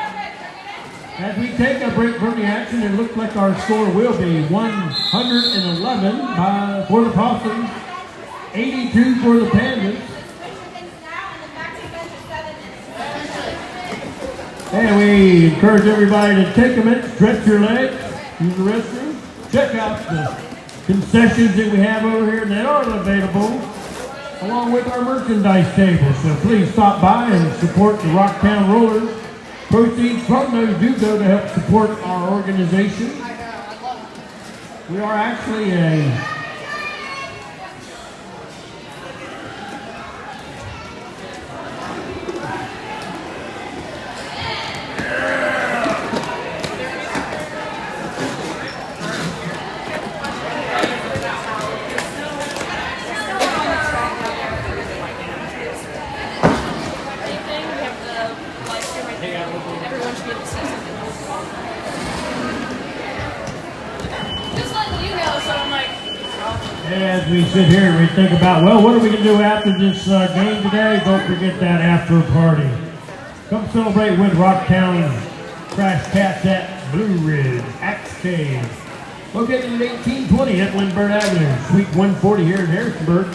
As we take a break from the action, it looks like our score will be 111 for the Possums, 82 for the Panthers. And we encourage everybody to take a minute, stretch your legs, use the restroom, check out the concessions that we have over here that are available, along with our merchandise table. So please stop by and support the Rocktown Rollers. Proceeds from those do go to help support our organization. We are actually a as we sit here and we think about, well, what are we going to do after this game today? Don't forget that after party. Come celebrate with Rocktown Crash Cats at Blue Ridge Axe Cave. Located at 1820 at Lindbergh Avenue, Suite 140 here in Harrisonburg.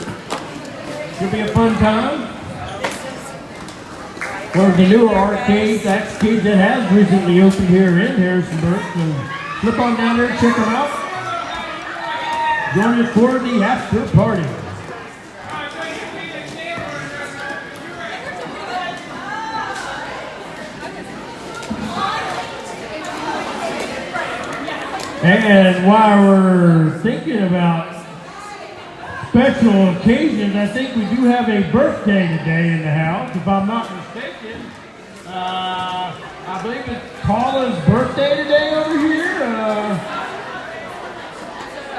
Should be a fun time. One of the newer arcades, Axe Cave, that has recently opened here in Harrisonburg. So flip on down there and check them out. Join us for the after party. And while we're thinking about special occasions, I think we do have a birthday today in the house, if I'm not mistaken. I believe it's Paula's birthday today over here.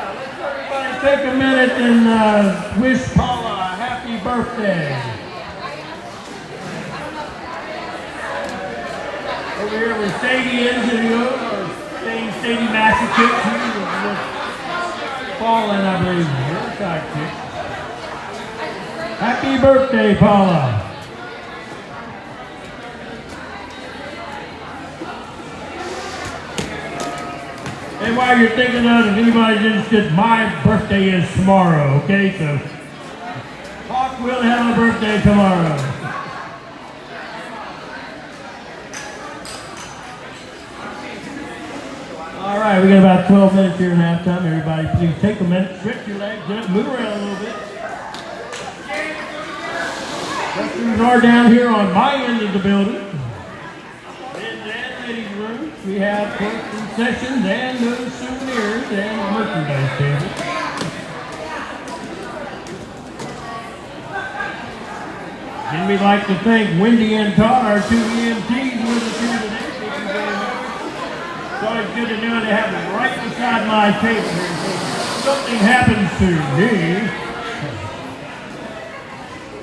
Let's everybody take a minute and wish Paula a happy birthday. Over here with Sadie Engineer, or Sadie Massachusetts, with Paula, and I believe her sidekick. Happy birthday, Paula. And while you're thinking of it, if anybody's interested, my birthday is tomorrow, okay? So, Hawk will have a birthday tomorrow. All right, we got about 12 minutes here in halftime. Everybody, please take a minute, stretch your legs up, move around a little bit. Restrooms are down here on my end of the building. Ladies' room. We have concessions and those souvenirs and merchandise tables. And we'd like to thank Wendy and Todd, our two EMTs, with us here today. Thank you very much. It's always good to know they have them right beside my table here. So if something happens to me.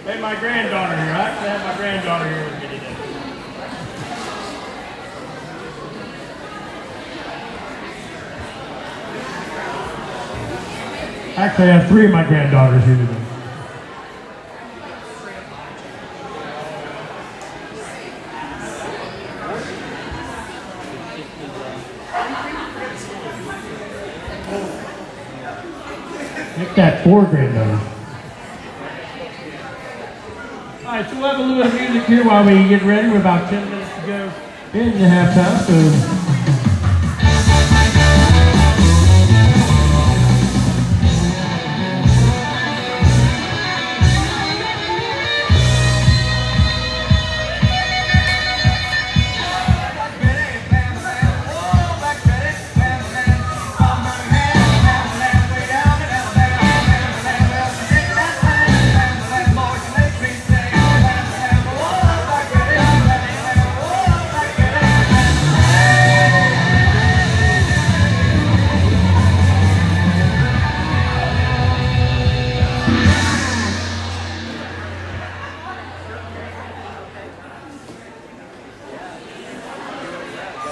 Hey, my granddaughter here. I actually have my granddaughter here with me today. Actually, I have three of my granddaughters here today. Make that 4 granddaughters. All right, so we'll have a little bit of music here while we get ready. We're about 10 minutes to go into halftime, so...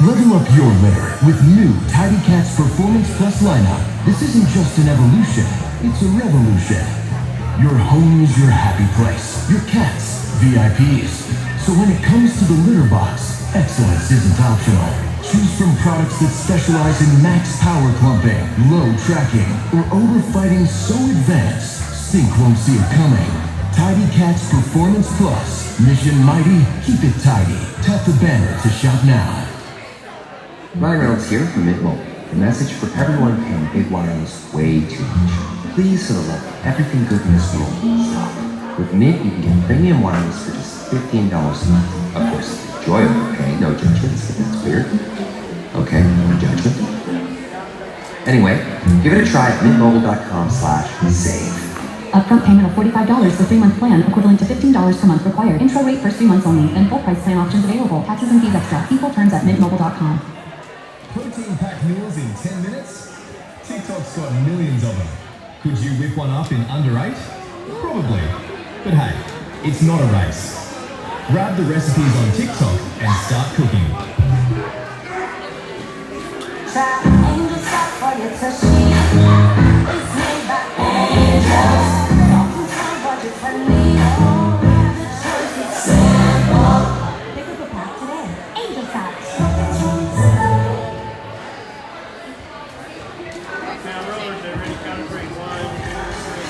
Level up your litter with new Tidy Cats Performance Plus lineup. This isn't just an evolution, it's a revolution. Your home is your happy place. Your cats, VIPs. So when it comes to the litter box, excellence isn't optional. Choose from products that specialize in max power clumping, low tracking, or odor fighting so advanced, stink won't see it coming. Tidy Cats Performance Plus. Mission mighty, keep it tidy. Tap the banner to shop now. Ryan Reynolds here from Mint Mobile. The message for everyone paying big wireless way too much. Please, for the love of everything good in this world, stop. With Mint, you can get premium wireless for just $15 a month. Of course, enjoy it, okay? No judgments, if that's weird. Okay, no judgment. Anyway, give it a try at mintmobile.com/save. Upfront payment of $45 for 3-month plan, equivalent to $15 per month required. Intro rate first 3 months only, and full price plan options available. Taxes and fees extra. See full terms at mintmobile.com. Protein-packed meals in 10 minutes? TikTok's got millions of them. Could you whip one up in under 8? Probably. But hey, it's not a race. Grab the recipes on TikTok and start cooking. Pick up a pack today. Angel Socks. Now, rollers, they're ready to count to 3. 1, 2, 3.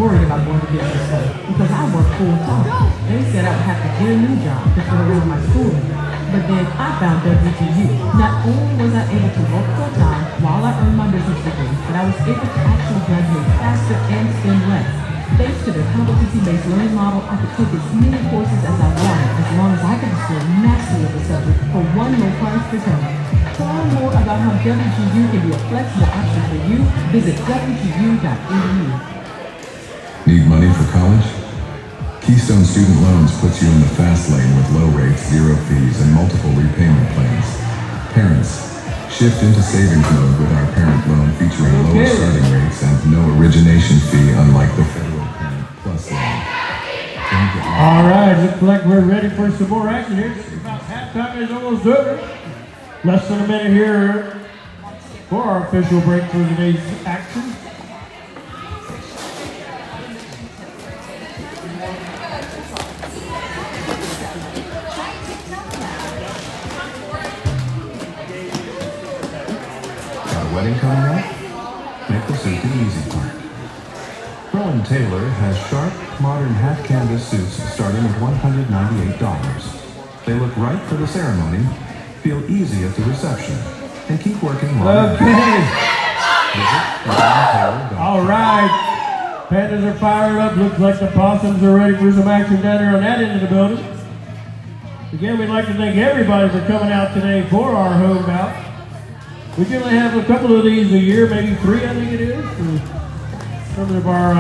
worried about going to business school because I work full time. They said I would have to get a new job to fit around my schooling. But then I found WGU. Not only was I able to work full time while I earned my business degree, but I was able to actually graduate faster and spend less. Thanks to their competency-based learning model, I could take as many courses as I wanted as long as I could pursue mastery of the subject for one low price per term. To learn more about how WGU can be a flexible option for you, visit WGU.edu. Need money for college? Keystone Student Loans puts you in the fast lane with low rates, zero fees, and multiple repayment plans. Parents, shift into savings mode with our parent loan featuring lower starting rates and no origination fee, unlike the Federal Parent Plus loan. All right, looks like we're ready for some more action here. Just about halftime is almost over. Less than a minute here for our official break for today's action. Got a wedding coming up? Make the suit the easy part. Rowan Taylor has sharp, modern half canvas suits starting at $198. They look right for the ceremony, feel easy at the reception, and keep working while Okay. Visit RowanTaylor.com. All right. Pandas are fired up. Looks like the Possums are ready for some action down there on that end of the building. Again, we'd like to thank everybody for coming out today for our home bout. We generally have a couple of these a year, maybe 3, I think it is. Some of our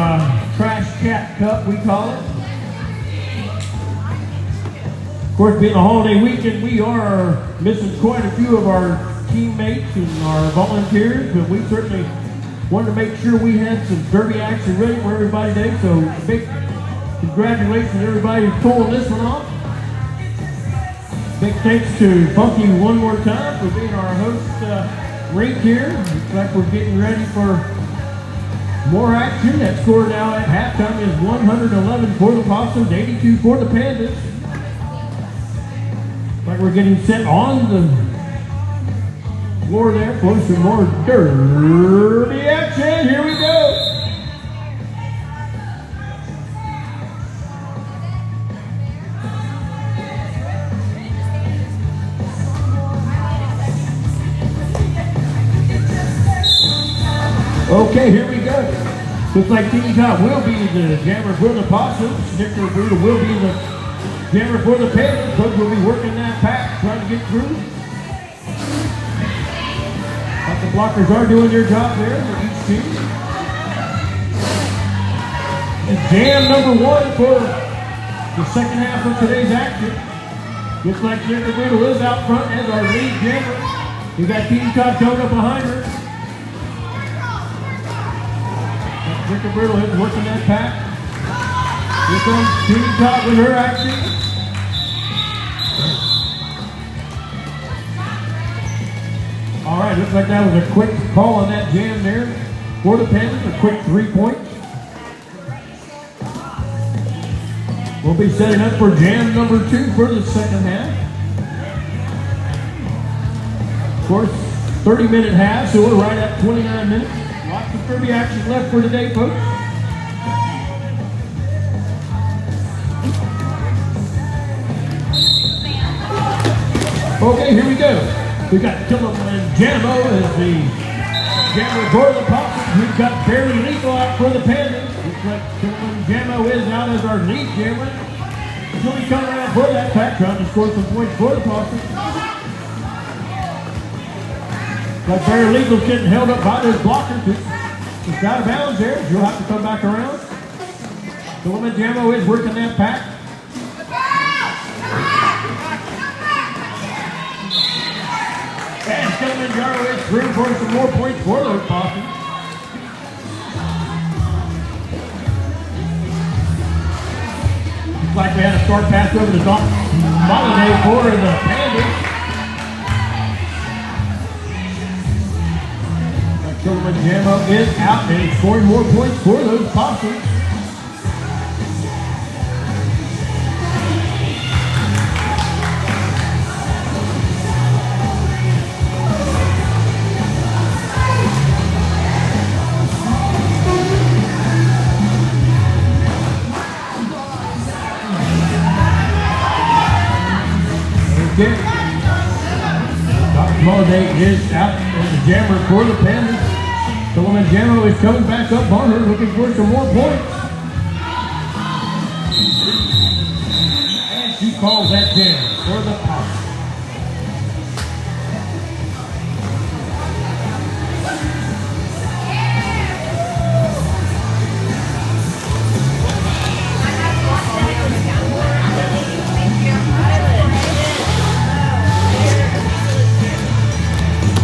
Trash Cat Cup, we call it. Of course, being a holiday weekend, we are missing quite a few of our teammates and our volunteers, but we certainly wanted to make sure we had some derby action ready for everybody today. So big congratulations to everybody who's pulling this one off. Big thanks to Funky one more time for being our host rink here. Looks like we're getting ready for more action. That score now at halftime is 111 for the Possums, 82 for the Pandas. Like we're getting set on the floor there for some more derby action. Here we go. Okay, here we go. Looks like Team Top will be the jammer for the Possums. Snickerdoodle will be the jammer for the Pandas. Both will be working that pack, trying to get through. But the blockers are doing their job there for each team. And jam number 1 for the second half of today's action. Looks like Snickerdoodle is out front as our lead jammer. We got Team Top coming up behind her. Snickerdoodle is working that pack. Here comes Team Top with her action. All right, looks like that was a quick call on that jam there for the Pandas, a quick 3 points. We'll be setting up for jam number 2 for the second half. Of course, 30-minute half, so we're right at 29 minutes. Lots of derby action left for today, folks. Okay, here we go. We got Tillerman Jammo as the jammer for the Possums. We've got Barry Lethal out for the Pandas. Looks like Tillerman Jammo is out as our lead jammer. He'll be coming around for that pack, trying to score some points for the Possums. Like Barry Legal's getting held up by those blockers. It's out of bounds there. She'll have to come back around. Tillerman Jammo is working that pack. And Kilimanjaro is through for some more points for those Possums. Looks like we had a start pass over the top Holiday for the Pandas. Kilimanjaro is out and scoring more points for those Possums. kick. Doc Smolliday is out as the jammer for the Panthers. Solomon Jammo is coming back up on her, looking for some more points. And she calls that jam for the power.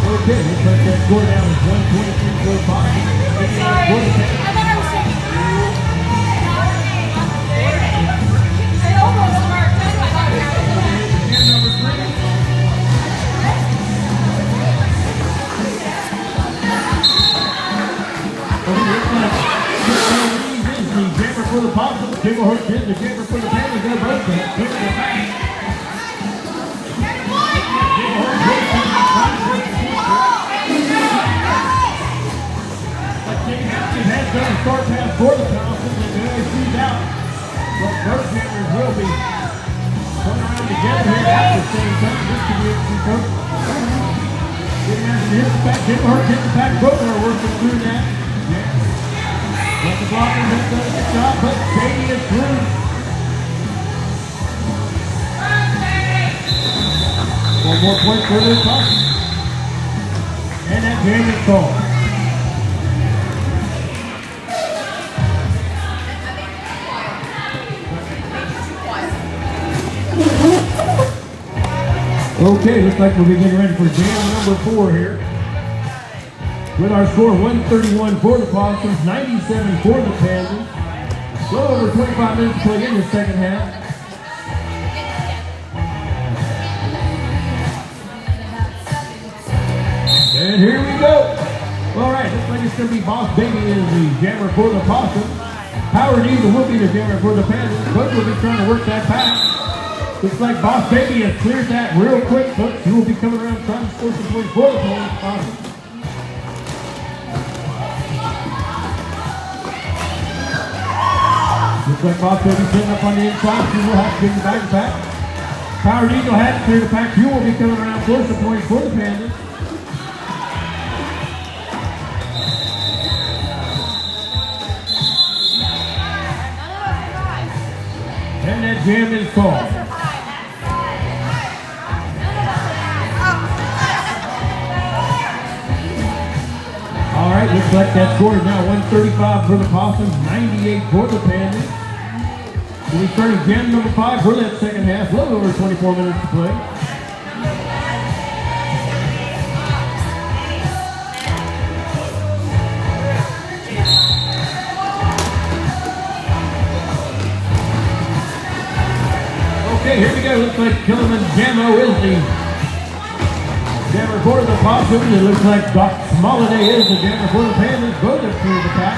Okay, looks like that score down is 123-45. Sorry. I thought I was saying. I almost marked. That's why I thought you were. Jam number 3. Okay, looks like Lee is the jammer for the Possum. Jimbo Hurts is the jammer for the Panthers. They're both going to pick the back. Jimbo Hurts is has done a short pass for the Thompsons, and now she's out. But both jammers will be coming around together here at the same time. This could be interesting, folks. Getting out to hit the back, Jim Hurt hit the back. Both are working through that. Let the blocker hit the shot, but Shady is through. One more point for the Thompsons. And that jam is called. Okay, looks like we'll be getting ready for jam number 4 here. With our score 131 for the Possums, 97 for the Panthers. A little over 25 minutes to play in the second half. And here we go. All right, looks like it's going to be Boss Baby is the jammer for the Possums. Howard Eagle will be the jammer for the Panthers. Both will be trying to work that pass. Looks like Boss Baby has cleared that real quick, folks. He will be coming around trying to score some points for the Possums. Looks like Boss Baby sitting up on the inside. She will have to get the back. Howard Eagle has cleared the pack. He will be coming around for some points for the Panthers. And that jam is called. All right, looks like that score is now 135 for the Possums, 98 for the Panthers. We'll be starting jam number 5 for that second half. A little over 24 minutes to play. Okay, here we go. Looks like Kilimanjaro is the jammer for the Possums. It looks like Doc Smolliday is the jammer for the Panthers. Both have cleared the pack.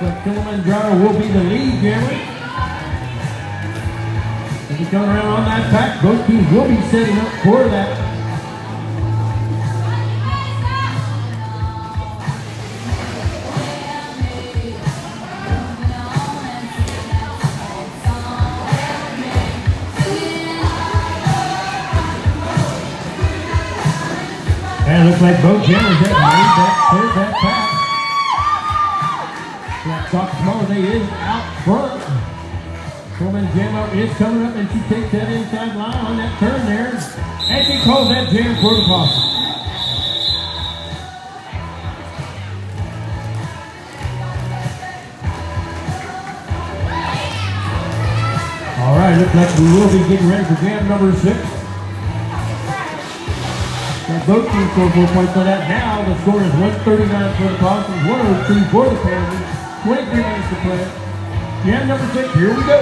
So Kilimanjaro will be the lead jammer. As we come around on that pack, both teams will be setting up for that. And it looks like both jammers have made that, cleared that pack. Doc Smolliday is out front. Coleman Jammo is coming up and she takes that inside line on that turn there. And she calls that jam for the Possums. All right, looks like we will be getting ready for jam number 6. Both teams scored 4 points on that. Now the score is 139 for the Possums, 102 for the Panthers. 23 minutes to play. Jam number 6, here we go.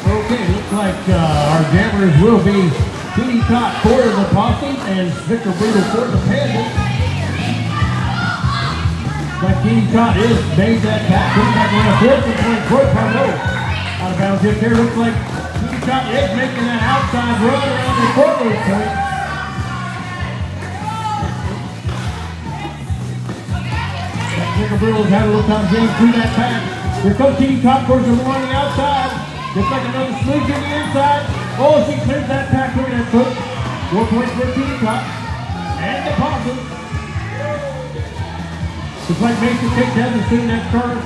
Okay, looks like our jammers will be Kenny Cott for the Possums and Victor Brutal for the Panthers. But Kenny Cott is made that pass. Putting back around 4th and 20. Troy Parnell out of bounds hit there. Looks like Kenny Cott is making that outside run around the forward point. Amarillo's had a little time getting through that pack. Here comes TD Top, course number 1 on the outside. Looks like another smooch on the inside. Oh, she clears that pack. Look at that foot. 4 points for TD Top. And the Possum. Looks like Mason Tate hasn't seen that start.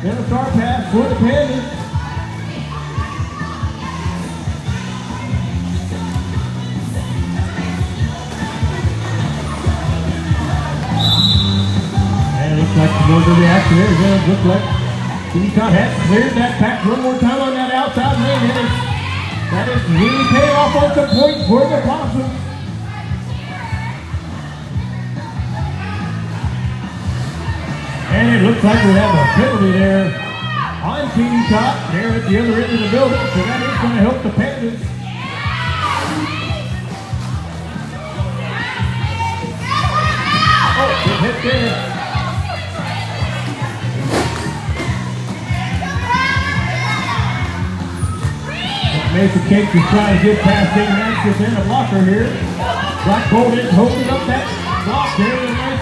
Then a star pass for the Pandas. Looks like the more the action there. It looks like TD Top has cleared that pack one more time on that outside lane. That is really paying off on some points for the Possum. And it looks like we have a penalty there on TD Top there at the other end of the building. So that is going to help the Panthers. Oh, good hit there. Mason Cake is trying to get past Dave Masters and a blocker here. Black Bolt is holding up that block there tonight.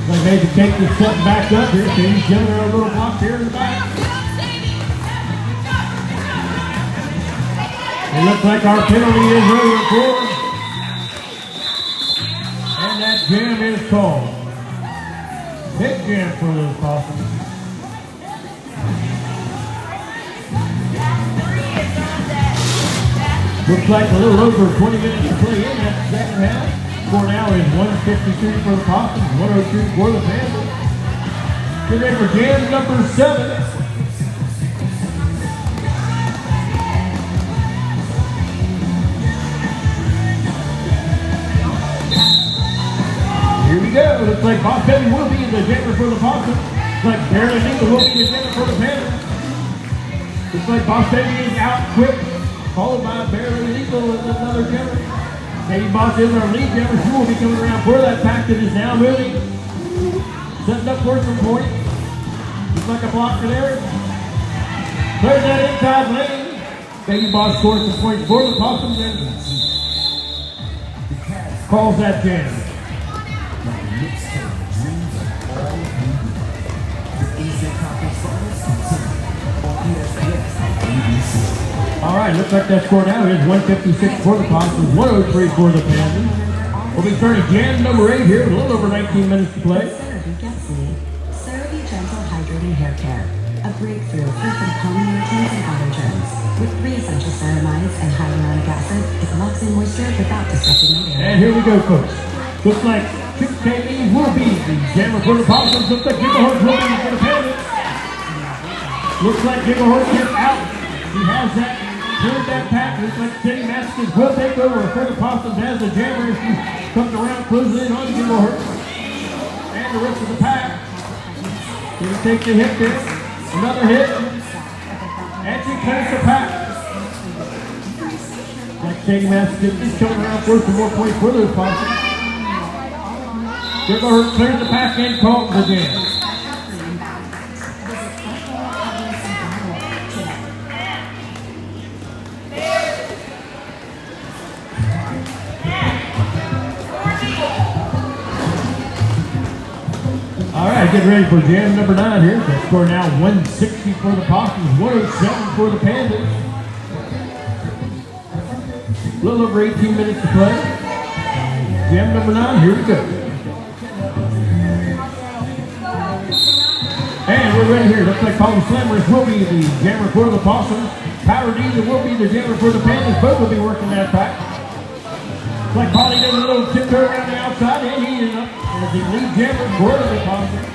Like Mason Cake is setting back up here, so he's giving her a little block here in the back. It looks like our penalty is over. And that jam is called. Big jam for the Possums. Looks like a little over 20 minutes to play in that second half. Score now is 152 for the Possums, 102 for the Panthers. Get ready for jam number 7. Here we go. Looks like Bob Benny will be the jammer for the Possum. Looks like Barely Legal will be the jammer for the Panthers. Looks like Bob Benny is out quick, followed by Barely Legal with another jammer. Katie Boss is our lead jammer. She will be coming around for that pack that is now moving. Setting up for some points. Looks like a blocker there. Clears that inside lane. Katie Boss scores some points for the Possums and calls that jam. All right, looks like that score now is 156 for the Possums, 103 for the Panthers. We'll be starting jam number 8 here, a little over 19 minutes to play. CeraVe Get-Sleep. CeraVe Gentle Hydrating Hair Care. A breakthrough free from combing irritants and auto germs. With 3 essential ceramides and hyaluronic acid, it locks in moisture without disrupting the hair. And here we go, folks. Looks like Chip K.E. will be the jammer for the Possums. Looks like Gigahertz will be for the Panthers. Looks like Gigahertz is out. He has that, cleared that pack. Looks like City Masters will take over for the Possums as the jammer. She comes around, closes in on Gigahertz. And the rest of the pack. Gonna take the hit there. Another hit. And she clears the pack. Like City Masters is coming around for some more points for those Possums. Gigahertz clears the pack and calls the jam. All right, get ready for jam number 9 here. That score now 160 for the Possums, 107 for the Panthers. A little over 18 minutes to play. Jam number 9, here we go. And we're ready here. Looks like Colin Slammers will be the jammer for the Possums. Power Diesel will be the jammer for the Panthers. Both will be working that pack. Looks like Polly did a little tiptoe around the outside, and he is up as the lead jammer for the Possums.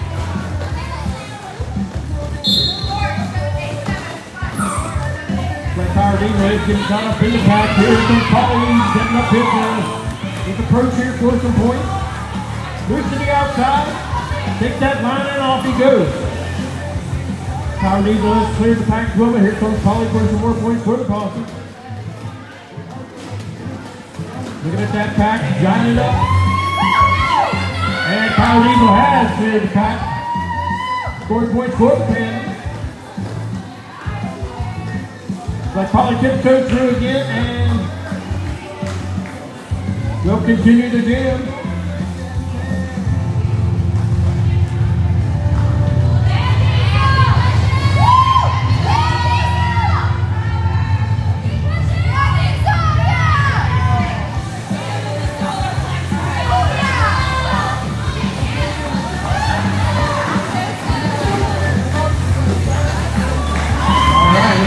Like Power Diesel is getting caught up in the pack. Here comes Polly setting up his approach here for some points. Moves to the outside. Takes that line and off he goes. Power Diesel has cleared the pack well, but here comes Polly for some more points for the Possums. Looking at that pack, jotting it up. And Power Diesel has cleared the pack. Scored points for the Panthers. Like Polly tiptoed through again, and We'll continue the jam.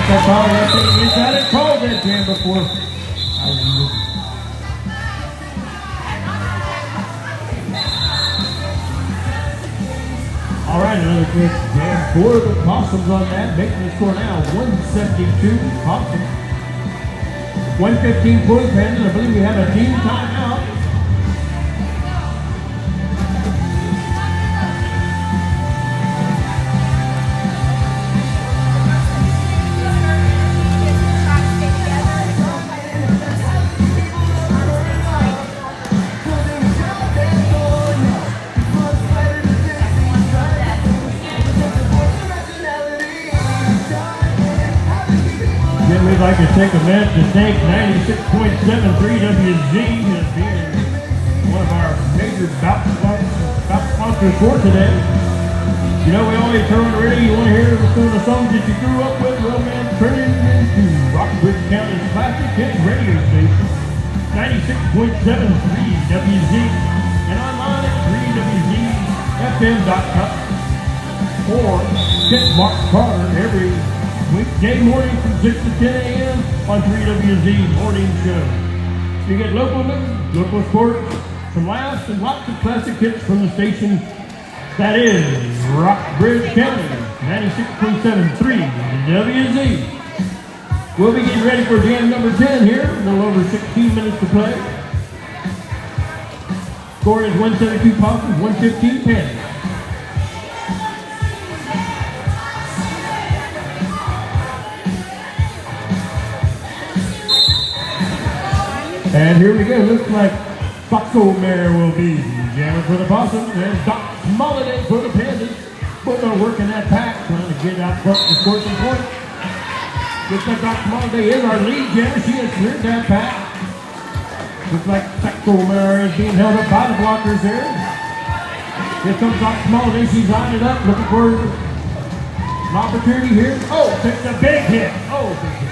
That's all that thing. We've got it called that jam before. All right, another good jam for the Possums on that, making the score now 172 Possums. 115 for the Panthers. I believe we have a team timeout. We'd like to take a minute to thank 96.73 WZ as being one of our major bout sponsors for today. You know, we always turn on the radio, you want to hear some of the songs that you grew up with. Well, man, turn it into Rockbridge County's classic hit radio station, 96.73 WZ, and online at 3WZFM.com or get Mark Carter every weekday morning from 6 to 10 a.m. on 3WZ Morning Show. You get local news, local sports, some laughs, and lots of classic hits from the station that is Rockbridge County, 96.73 WZ. We'll be getting ready for jam number 10 here, a little over 16 minutes to play. Score is 172 Possums, 115 Panthers. And here we go. Looks like Foxo Mare will be jamming for the Possums and Doc Molliday for the Panthers. Both are working that pack, trying to get out front to score some points. Looks like Doc Molliday is our lead jammer. She has cleared that pack. Looks like Foxo Mare is being held up by the blockers there. Here comes Doc Molliday. She's eyeing it up, looking for an opportunity here. Oh, takes a big hit. Oh, big hit.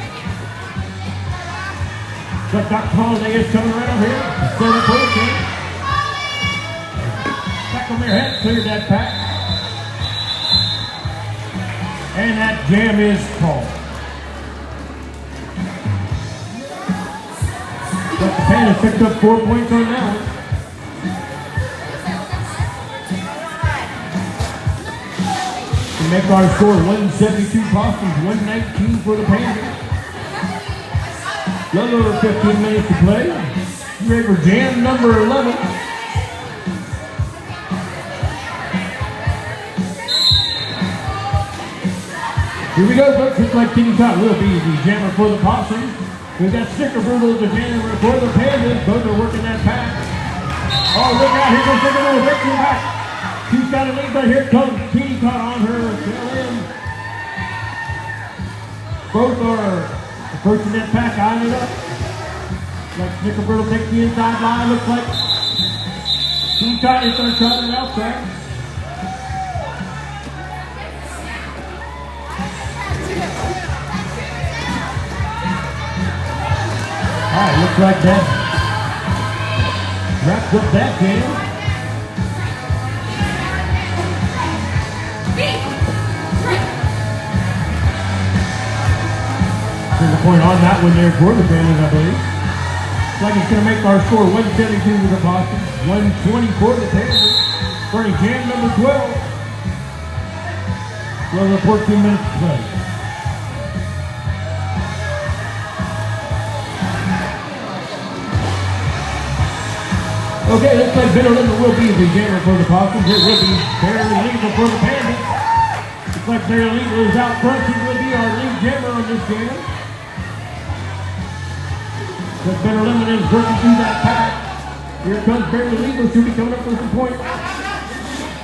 But Dr. Holiday is coming around here. Third position. Back on their head, cleared that pack. And that jam is called. But the Panthers picked up 4 points on that one. To make our score 172 Possums, 119 for the Panthers. A little over 15 minutes to play. Ready for jam number 11. Here we go, folks. Looks like Kenny Cott will be the jammer for the Possums. We've got Snickerdoodle, the jammer for the Panthers. Both are working that pack. Oh, look out. Here goes Snickerdoodle breaking back. She's got a lead, but here comes Kenny Cott on her tail end. Both are approaching that pack, eyeing it up. Like Snickerdoodle takes the inside line, looks like Kenny Cott is going to try it outside. All right, looks like that wraps up that game. There's a point on that one there for the Panthers, I believe. Looks like it's going to make our score 172 to the Possums, 120 for the Panthers. Starting jam number 12. Well, over 14 minutes to play. Okay, looks like Benno Limmer will be the jammer for the Possums. It will be Barely Legal for the Panthers. Looks like Barely Legal is out front. He will be our lead jammer on this jam. But Benno Limmer is working through that pack. Here comes Barely Legal. She'll be coming up with some points.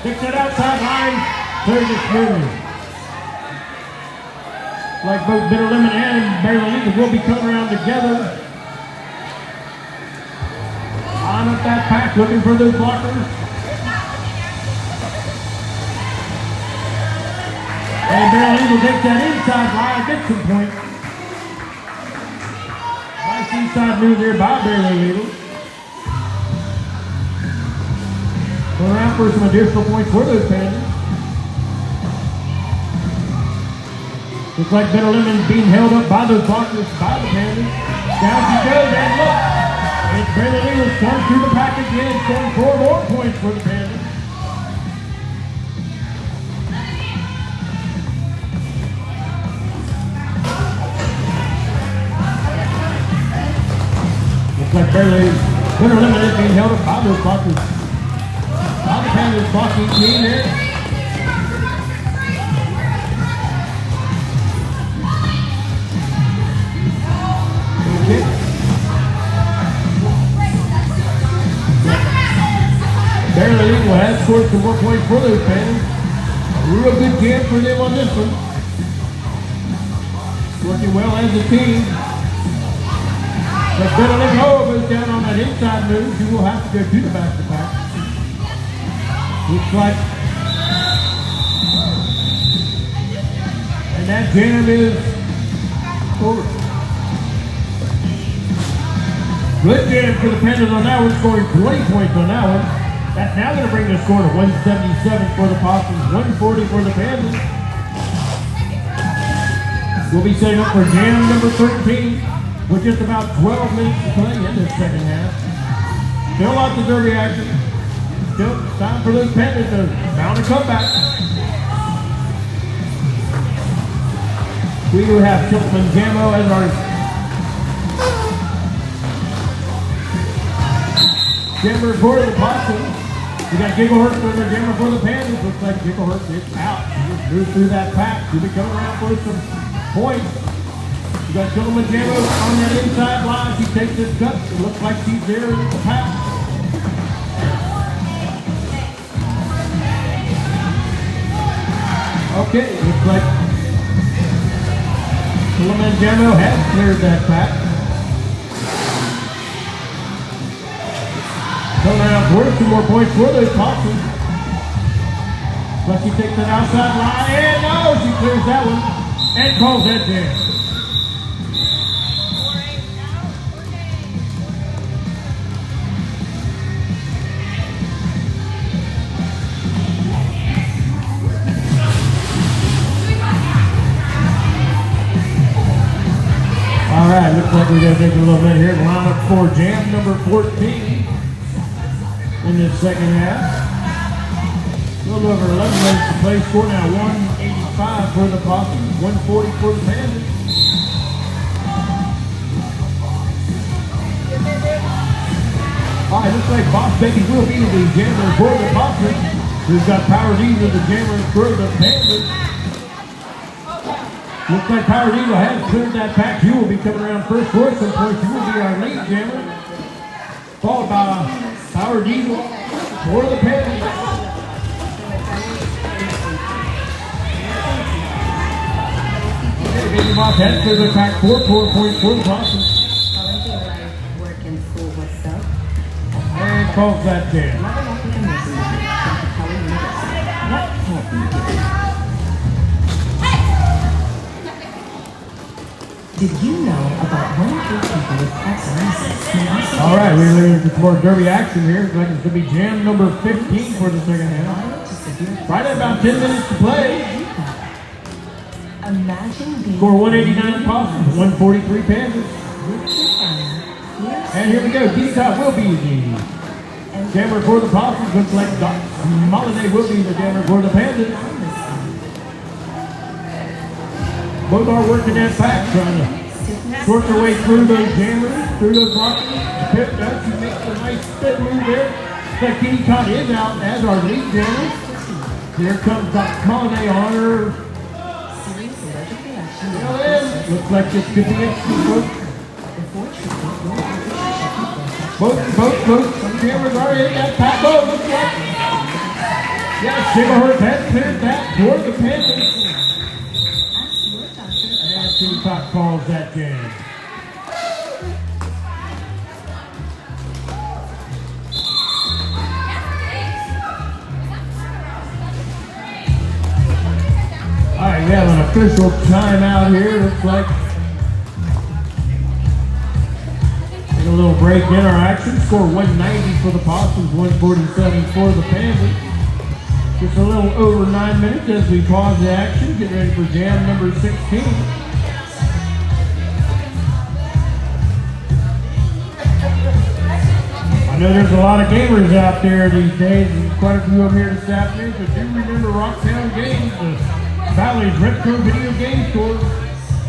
Takes that outside line. Clears it smoothly. Like both Benno Limmer and Barely Legal will be coming around together. On line up that pack, looking for those blockers. And Barrel Eagle takes that inside line, gets some points. Nice inside move there by Barrel Eagle. Going around for some additional points for those Panthers. Looks like Better Lemon being held up by those blockers by the Panthers. Down she goes, and look! It's Barrel Eagle comes through the pack again, scoring 4 more points for the Panthers. Looks like Better Lemon is being held up by those blockers. By the Panthers blocking team there. Barely Eagle has scored some more points for those Panthers. A real good jam for them on this one. Working well as a team. But Barely goes down on that inside move. He will have to go to the back to pack. Looks like. And that jam is over. Good jam for the Panthers on that one, scoring 20 points on that one. That's now going to bring the score to 177 for the Possums, 140 for the Panthers. We'll be setting up for jam number 13 with just about 12 minutes to play in this second half. Still lots of derby action. Still time for those Panthers to mount a comeback. We do have Chiltman Jammo as our jammer for the Possums. We got Gigglehurst with their jammer for the Panthers. Looks like Gigglehurst is out. She just moved through that pack. She'll be coming around for some points. We got Chiltman Jammo on that inside line. She takes this cut. It looks like she's there in the pack. Okay, looks like Chiltman Jammo has cleared that pack. Coming around for some more points for those Possums. But she takes that outside line, and no, she clears that one and calls that jam. All right, looks like we're going to take a little bit here. Line up for jam number 14. In this second half. A little over 11 minutes to play. Score now 185 for the Possums, 140 for the Panthers. All right, looks like Boss Becky will be the jammer for the Possums. We've got Power Diesel, the jammer for the Panthers. Looks like Power Diesel has cleared that pack. He will be coming around first for some points. He will be our lead jammer. Followed by Power Diesel for the Panthers. Okay, Baby Boss heads to the pack 4 points for the Possums. How do you like work and school? What's up? And calls that jam. What help you do? Did you know about one of your people with psoriasis? All right, we're looking for some more derby action here. Looks like it's going to be jam number 15 for the second half. Right at about 10 minutes to play. Imagine being Score 189 Possums, 143 Panthers. And here we go. D-Top will be the jammer for the Possums. Looks like Doc Molyneux will be the jammer for the Panthers. Both are working that pack, trying to work their way through those jammers, through those rockets. Pip does, she makes a nice spin move there. Looks like Kitty Todd is out as our lead jammer. Here comes Doc Molyneux on her. Looks like this could be interesting, folks. Both jammers are in that pack. Oh, looks like. Yeah, Gigglehurst has cleared that for the Panthers. And Top calls that jam. right, we have an official timeout here. Looks like take a little break in our action. Score 190 for the Possums, 147 for the Panthers. Just a little over 9 minutes as we pause the action. Get ready for jam number 16. I know there's a lot of gamers out there these days, and quite a few of them here this afternoon. So do remember Rocktown Games, the Valley's retro video game store.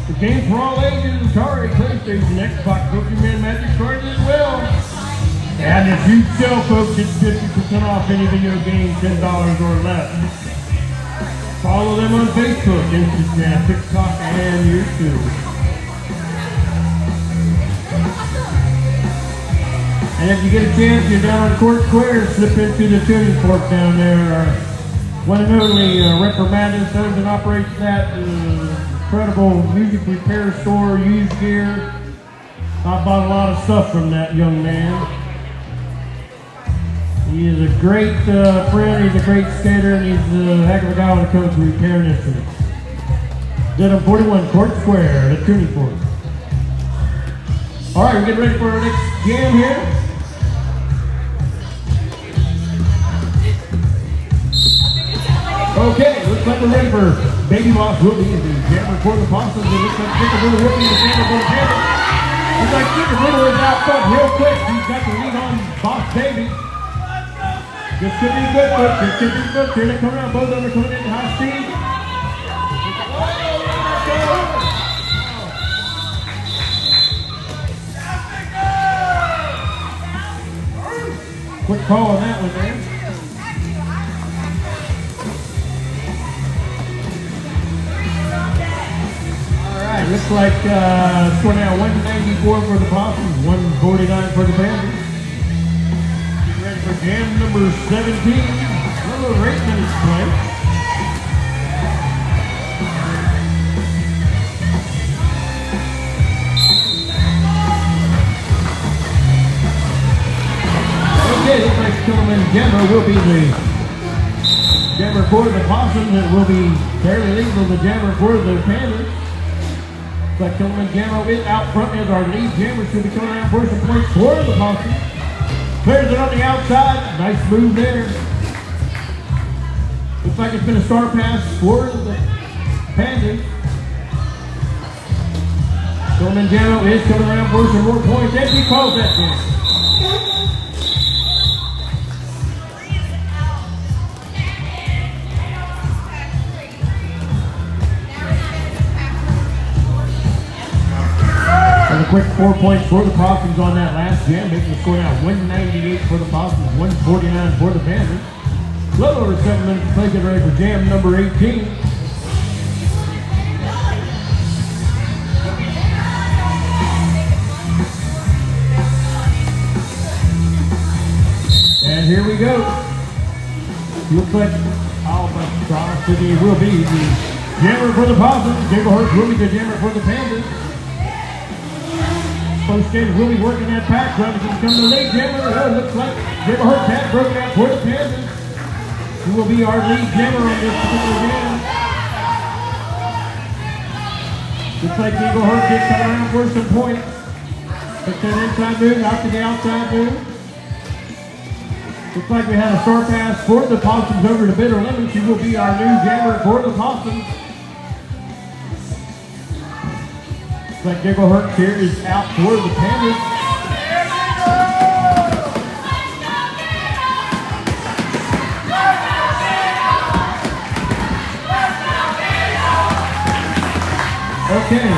The games for all ages, Atari, PlayStation, Xbox, Pokemon, Magic cards as well. And if you sell, folks, it's 50% off any video game, $10 or less. Follow them on Facebook, Instagram, TikTok, and YouTube. And if you get a chance, you're down on Court Square, slip into the tuning fork down there. Our one and only Reprimandus owns and operates that incredible music repair store, used gear. I bought a lot of stuff from that young man. He is a great friend, he's a great skater, and he's a heck of a guy when it comes to repairing instruments. Dedham 41 Court Square, the tuning fork. All right, we're getting ready for our next jam here. Okay, looks like we're ready for Baby Boss Whoopi and the jammer for the Possums. It looks like Chicken Little Whoopi and the jammer for the Panthers. Looks like Chicken Little is out front real quick. He's got the lead on Boss Baby. This could be good, folks. This could be good. Here they come around. Both of them are coming in high speed. Quick call on that one there. Looks like score now 194 for the Possums, 149 for the Panthers. Get ready for jam number 17. A little over 8 minutes to play. Okay, looks like Tillman Jammer will be the jammer for the Possums, and it will be fairly legal the jammer for the Panthers. But Tillman Jammer is out front as our lead jammer. Should be coming around for some points for the Possums. Clears it on the outside. Nice move there. Looks like it's been a star pass for the Panthers. Tillman Jammer is coming around for some more points as he calls that jam. Quick 4 points for the Possums on that last jam, making the score now 198 for the Possums, 149 for the Panthers. A little over 7 minutes to play, get ready for jam number 18. And here we go. Looks like Albatross City will be the jammer for the Possums. Jinglehurst will be the jammer for the Panthers. Both skaters will be working that pack. Trying to become the late jammer. Oh, looks like Jinglehurst has broken out for the Panthers. Who will be our lead jammer on this particular jam. Looks like Jinglehurst gets coming around for some points. Takes that inside move out to the outside move. Looks like we had a star pass for the Possums over to Bitter Lemon. She will be our new jammer for the Possums. Looks like Jinglehurst here is out for the Panthers. Okay.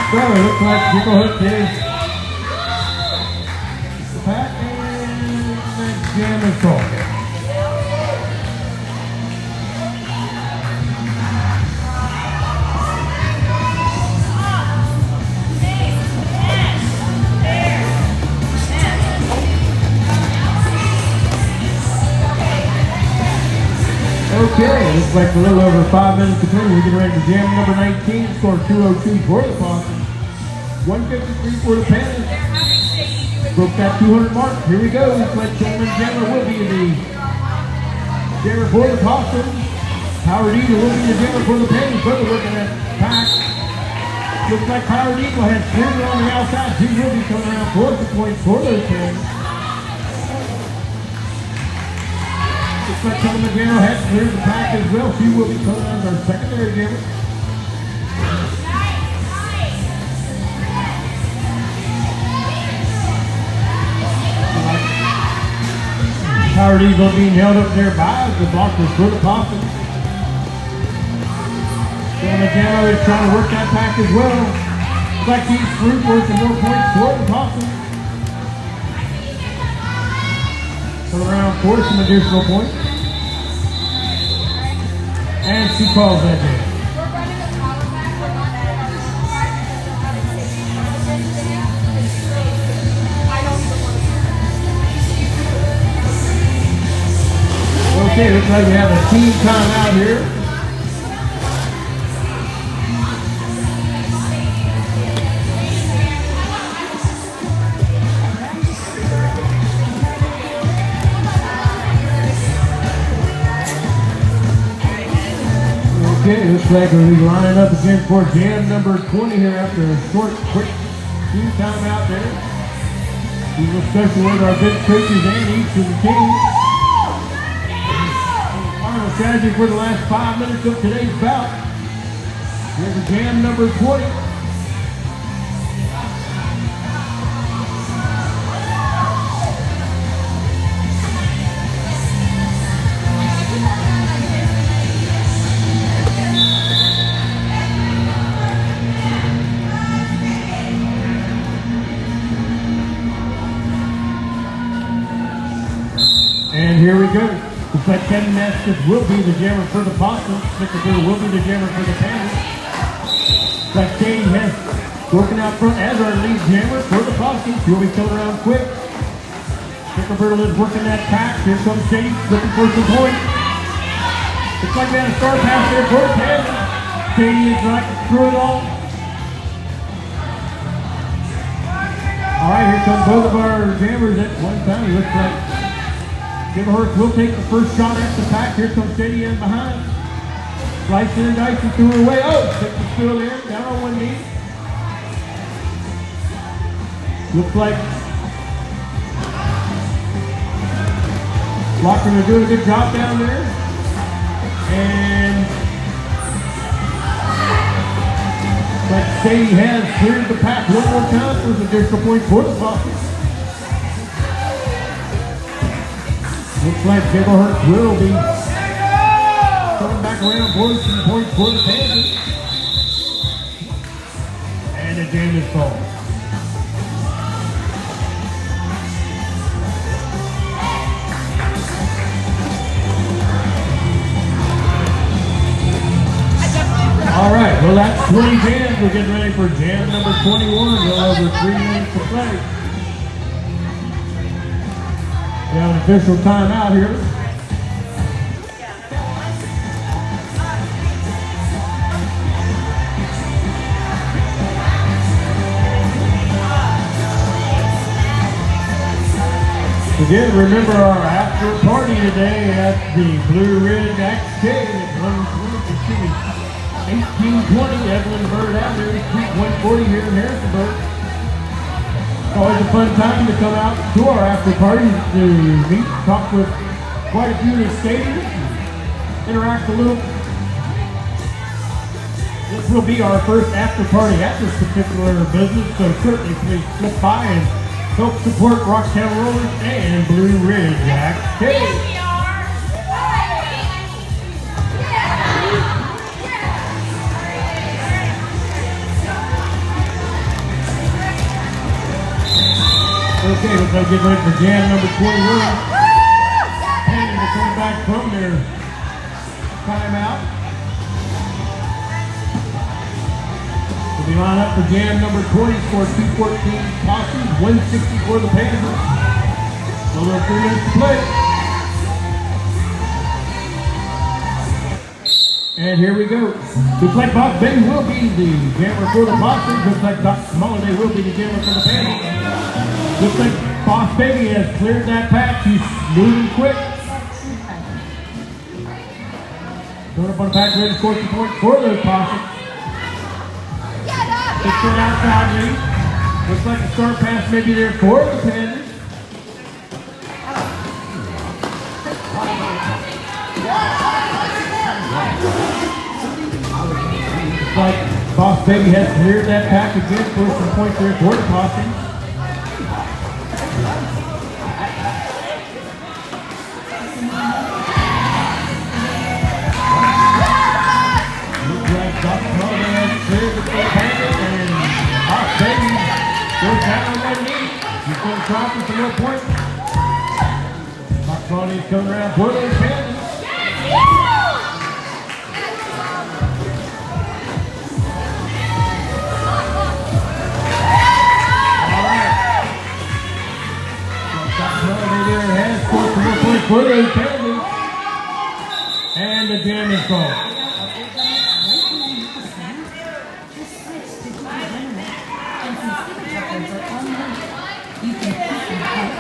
So it looks like Jinglehurst is the pack and the jam is called. Okay, looks like a little over 5 minutes to play. We're getting ready for jam number 19. Score 202 for the Possums, 153 for the Panthers. Broke that 200 mark. Here we go. Looks like Tillman Jammer will be the jammer for the Possums. Howard Eagle will be the jammer for the Panthers. Further working that pack. Looks like Howard Eagle has cleared on the outside. He will be coming around towards the points for those Panthers. Looks like Kelly McGarrow has cleared the pack as well. She will be coming out as our secondary jammer. Howard Eagle being held up there by the blockers for the Possum. Kelly McGarrow is trying to work that pack as well. Looks like he's through for some more points for the Possum. Come around for some additional points. And she calls that game. Okay, looks like we have a team timeout here. Okay, looks like we'll be lining up again for jam number 20 here after a short, quick team timeout there. We will special with our bench coaches and each of the teams. Final strategy for the last 5 minutes of today's bout. Here's the jam number 20. And here we go. Looks like Kevin Nesbitt will be the jammer for the Possum. Snickerdoodle will be the jammer for the Panthers. Looks like Katie Hess working out front as our lead jammer for the Possum. She'll be coming around quick. Snickerdoodle is working that pack. Here comes Katie looking for some points. Looks like we had a star pass there for the Panthers. Katie is right through it all. All right, here come both of our jammers at one time. It looks like Gilbert will take the first shot at the pack. Here comes Katie in behind. Slicing and dicing through her way. Oh, took the still there, down on one knee. Looks like Locker are doing a good job down there. And but Katie has cleared the pack one more time for an additional point for the Possum. Looks like Gilbert will be coming back around for some points for the Panthers. And the jam is called. All right, well that's 20 jams. We're getting ready for jam number 21. We'll over 3 minutes to play. We have an official timeout here. Again, remember our after party today at the Blue Ridge Arcade at 1820 Evelyn Bird Avenue, Suite 140 here in Harrisonburg. Always a fun time to come out to our after party to meet, talk with quite a few of the skaters, interact a little. This will be our first after party at this particular business, so certainly please slip by and help support Rocktown Rollers and Blue Ridge Arcade. Okay, looks like getting ready for jam number 21. Panthers are coming back from their timeout. We'll be lined up for jam number 20, score 214 Possum, 160 for the Panthers. So we're 3 minutes to play. And here we go. Looks like Bob Benny will be the jammer for the Possum. Looks like Dr. Smoliday will be the jammer for the Panthers. Looks like Boss Baby has cleared that patch. He's moving quick. Going up on the back, ready to score 2 points for the Possums. It's an outside lead. Looks like a start pass maybe there for the Panthers. Looks like Boss Baby has cleared that pack again for some points there for the Possums. He's going to try for some more points. Fox Ronnie's coming around for those Panthers. All right. Fox Ronnie there has scored some more points for those Panthers. And the jam is called. You can keep your head,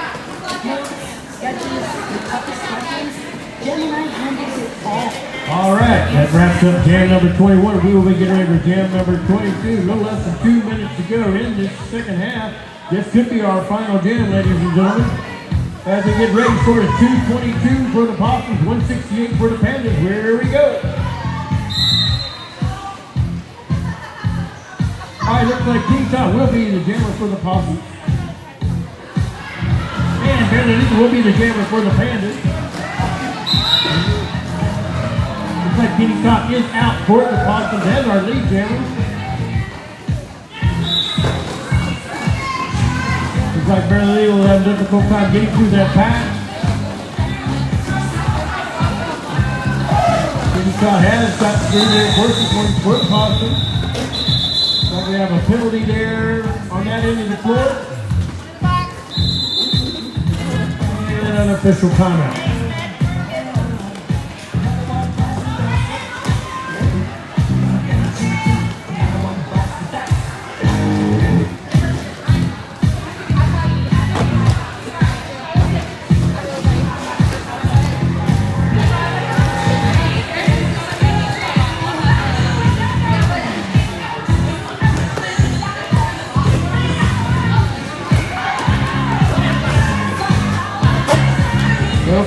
notes, sketches, the toughest questions. Gemini handles it all. All right, that wraps up jam number 21. We will be getting ready for jam number 22. A little less than 2 minutes to go in this second half. This could be our final jam, ladies and gentlemen. As we get ready for it, 222 for the Possums, 168 for the Panthers. Here we go. All right, looks like King Todd will be the jammer for the Possums. And Benedict will be the jammer for the Panthers. Looks like Kenny Scott is out for the Possums as our lead jammer. Looks like Benedict will have a difficult time getting through that pass. Kenny Scott has got through there working points for the Possums. Looks like we have a penalty there on that end of the court. An unofficial timeout.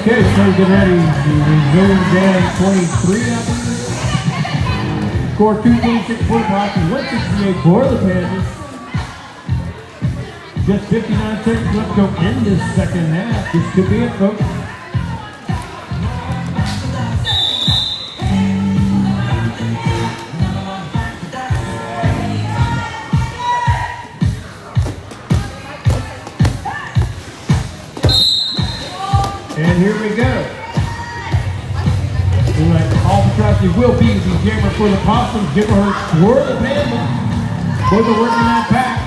Okay, so get ready to resume jam 23, I believe. Score 226 for the Possums, 168 for the Panthers. Just 59 seconds left to go in this second half. This could be it, folks. And here we go. Albatrossi will be the jammer for the Possums. Gibberhurst for the Panthers. For the working that pack.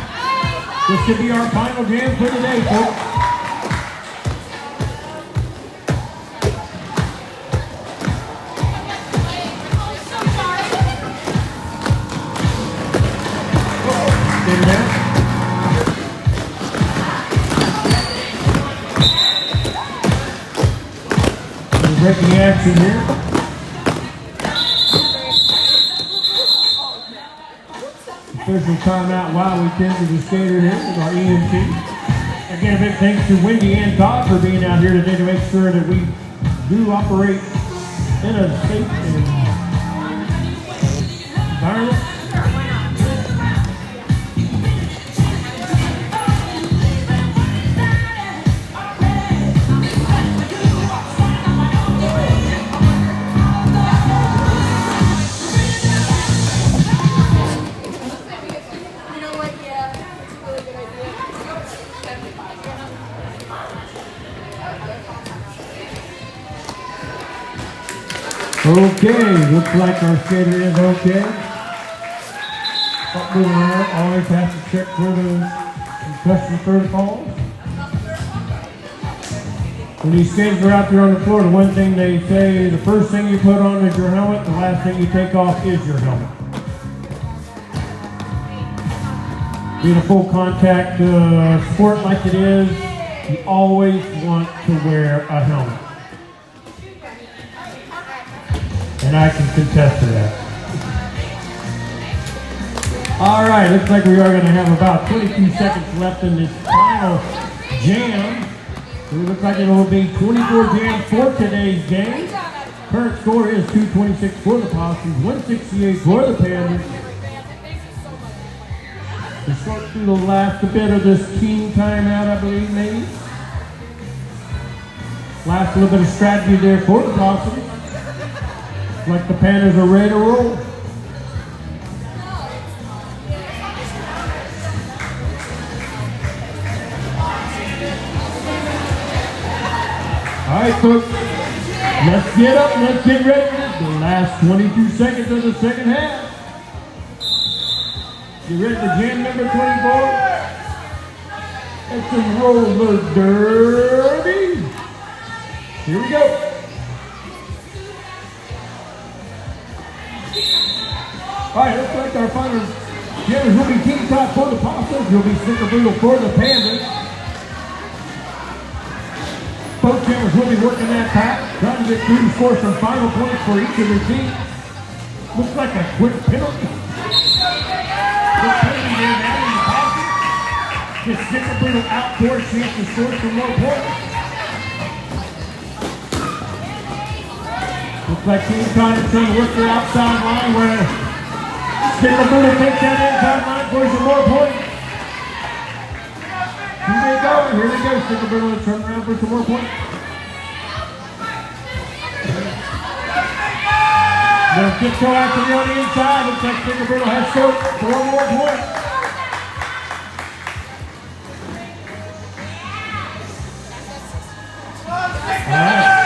This could be our final jam for the day, folks. Get it out. Breaking the action here. Official timeout while we tend to the skater here with our EMT. Again, a big thanks to Wendy and Todd for being out here today to make sure that we do operate in a safe environment. Okay, looks like our skater is okay. Stop moving around, always have to check for the concussion protocols. When these skaters are out there on the floor, the one thing they say, the first thing you put on is your helmet, the last thing you take off is your helmet. Being a full contact sport like it is, you always want to wear a helmet. And and I can contest to that. All right, looks like we are going to have about 22 seconds left in this final jam. So it looks like it will be 24 jams for today's game. Current score is 226 for the Possums, 168 for the Panthers. We start through the last bit of this team timeout, I believe, maybe. Last little bit of strategy there for the Possums. Like the Panthers are ready to roll. All right, folks, let's get up, let's get ready for this. The last 22 seconds of the second half. You ready for jam number 24? It's the roller derby. Here we go. All right, looks like our final jammers will be Team Top for the Possums. Will be Snickerdoodle for the Panthers. Both jammers will be working that pack, trying to get through to score some final points for each of their teams. Looks like a quick penalty. Quick penalty there now in the Possums. Gets Snickerdoodle out for a chance to score some more points. Looks like Team Cotton trying to work their outside line where Snickerdoodle takes that inside line for some more points. Here they go. Here they go. Snickerdoodle turn around for some more points. They'll just go after me on the inside. Looks like Snickerdoodle has scored for one more point. All right.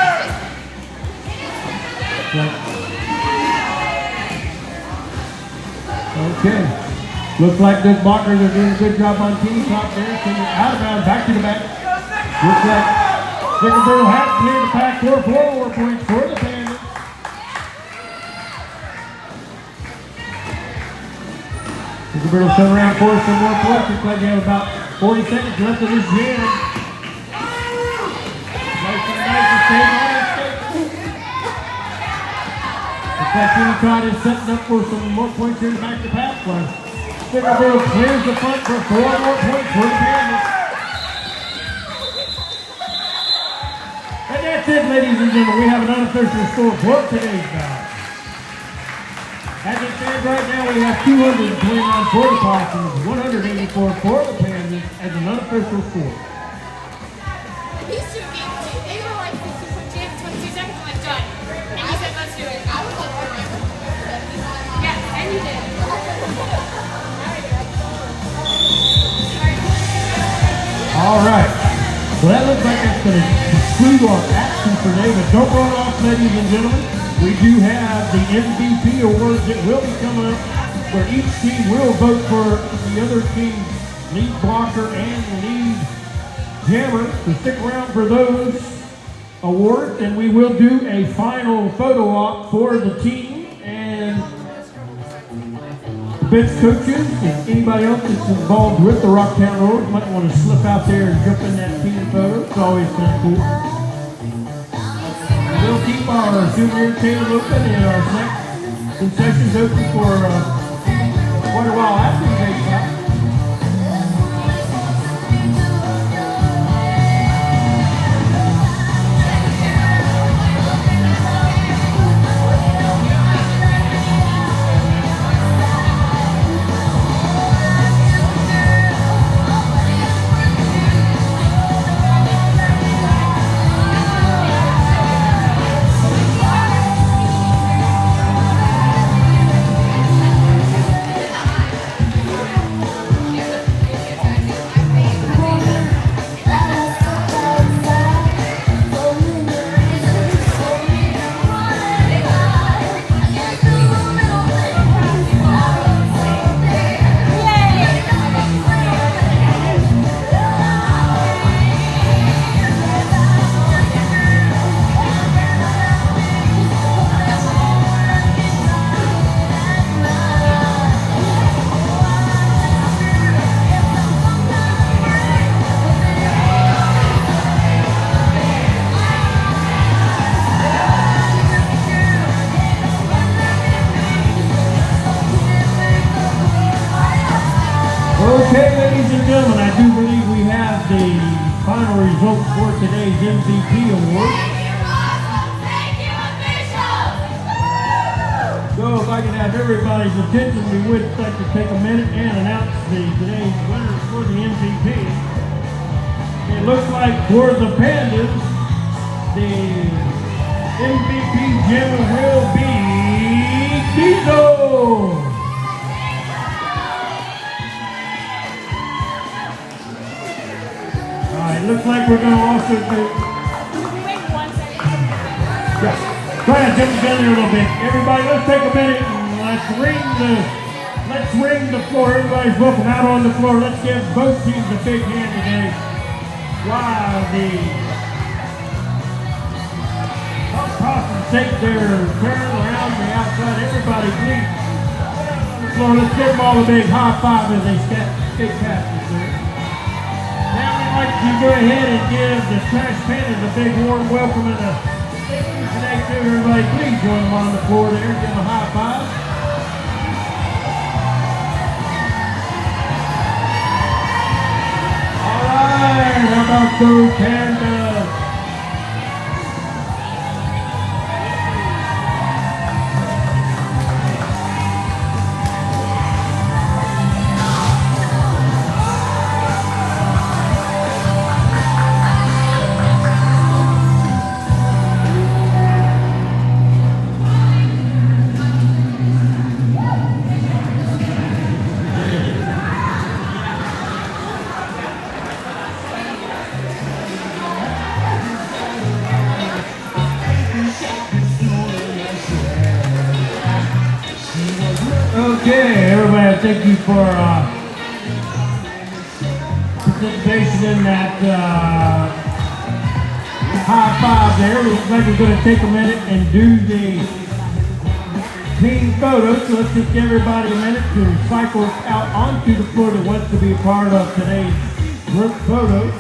Okay. Looks like the blockers are doing a good job on team top there. Out of bounds, back to the back. Looks like Snickerdoodle has cleared the pack for 4 more points for the Panthers. Snickerdoodle turn around for some more points. Looks like they have about 40 seconds left of this jam. Looks like Team Todd is setting up for some more points here to back the pass line. Snickerdoodle clears the front for 4 more points for the Panthers. And that's it, ladies and gentlemen. We have an unofficial score for today's bout. As it stands right now, we have 229 for the Possums, 184 for the Panthers as an unofficial score. These two games, they were like 50 jams, 22 seconds, I'm like, done. And you said, let's do it. I was like, yeah, and you did. All right. Well, that looks like that's going to conclude our action for today. But don't run off, ladies and gentlemen. We do have the MVP awards that will be coming up, where each team will vote for the other team's lead blocker and lead jammer. So stick around for those awards, and we will do a final photo op for the team and bench coaches and anybody else that's involved with the Rocktown Roars might want to slip out there and jump in that team photo. It's always kind of cool. We'll keep our souvenir table open and our snack concessions open for quite a while after the game stop. Okay, ladies and gentlemen, I do believe we have the final results for today's MVP award. So if I can have everybody's attention, we would like to take a minute and announce today's winners for the MVP. It looks like for the Pandas, the MVP gem will be Diesel. It looks like we're going to also do... Wait 1 second. Yeah. Try to jump together a little bit. Everybody, let's take a minute and let's ring the floor. Everybody's welcome out on the floor. Let's give both teams a big hand today. While the Possums take their turn around the outside, everybody please. On the floor, let's give them all a big high five as they step big passes there. Now we'd like to go ahead and give the Trash Pandas a big warm welcome and a today too. Everybody please join them on the floor there. Give them a high five. Alright, how about those Pandas? Okay, everybody, thank you for participation in that high five there. Looks like we're going to take a minute and do the team photo. So let's just give everybody a minute to cycle out onto the floor that wants to be a part of today's group photo.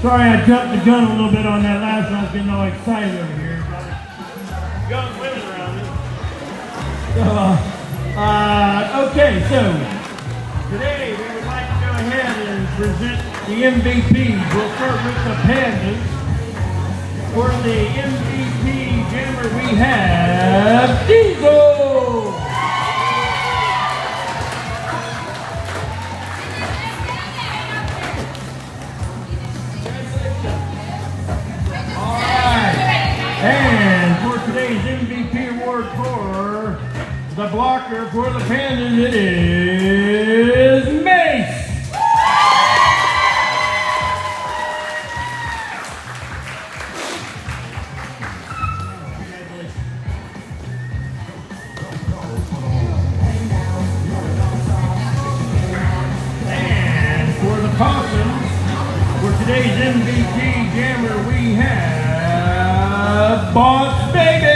Sorry, I jumped the gun a little bit on that last one. I was getting all excited over here. Young women around me. Okay, so today we would like to go ahead and present the MVPs. We'll start with the Pandas. For the MVP jammer, we have Diesel. And for today's MVP award for the blocker for the Pandas, it is Mace. And for the Possums, for today's MVP jammer, we have Boss Baby!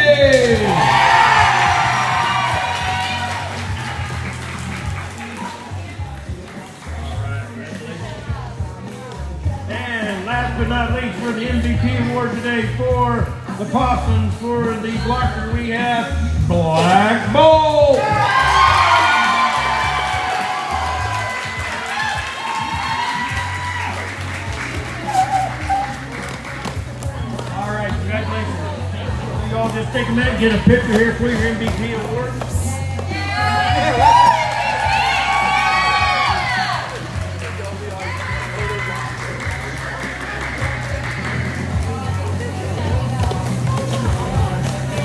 And last but not least, for the MVP award today for the Possums, for the blocker, we have Black Bolt! Y'all just take a minute and get a picture here for your MVP award.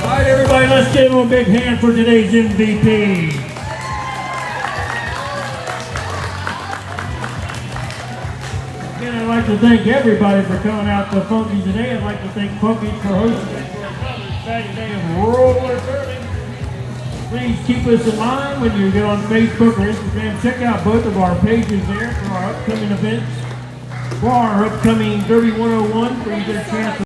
All right, everybody, let's give them a big hand for today's MVP. Again, I'd like to thank everybody for coming out to Funky today. I'd like to thank Funky for hosting Saturday of roller derby. Please keep us in mind when you get on Facebook or Instagram. Check out both of our pages there for our upcoming events. for our upcoming Derby 101, where you get a chance to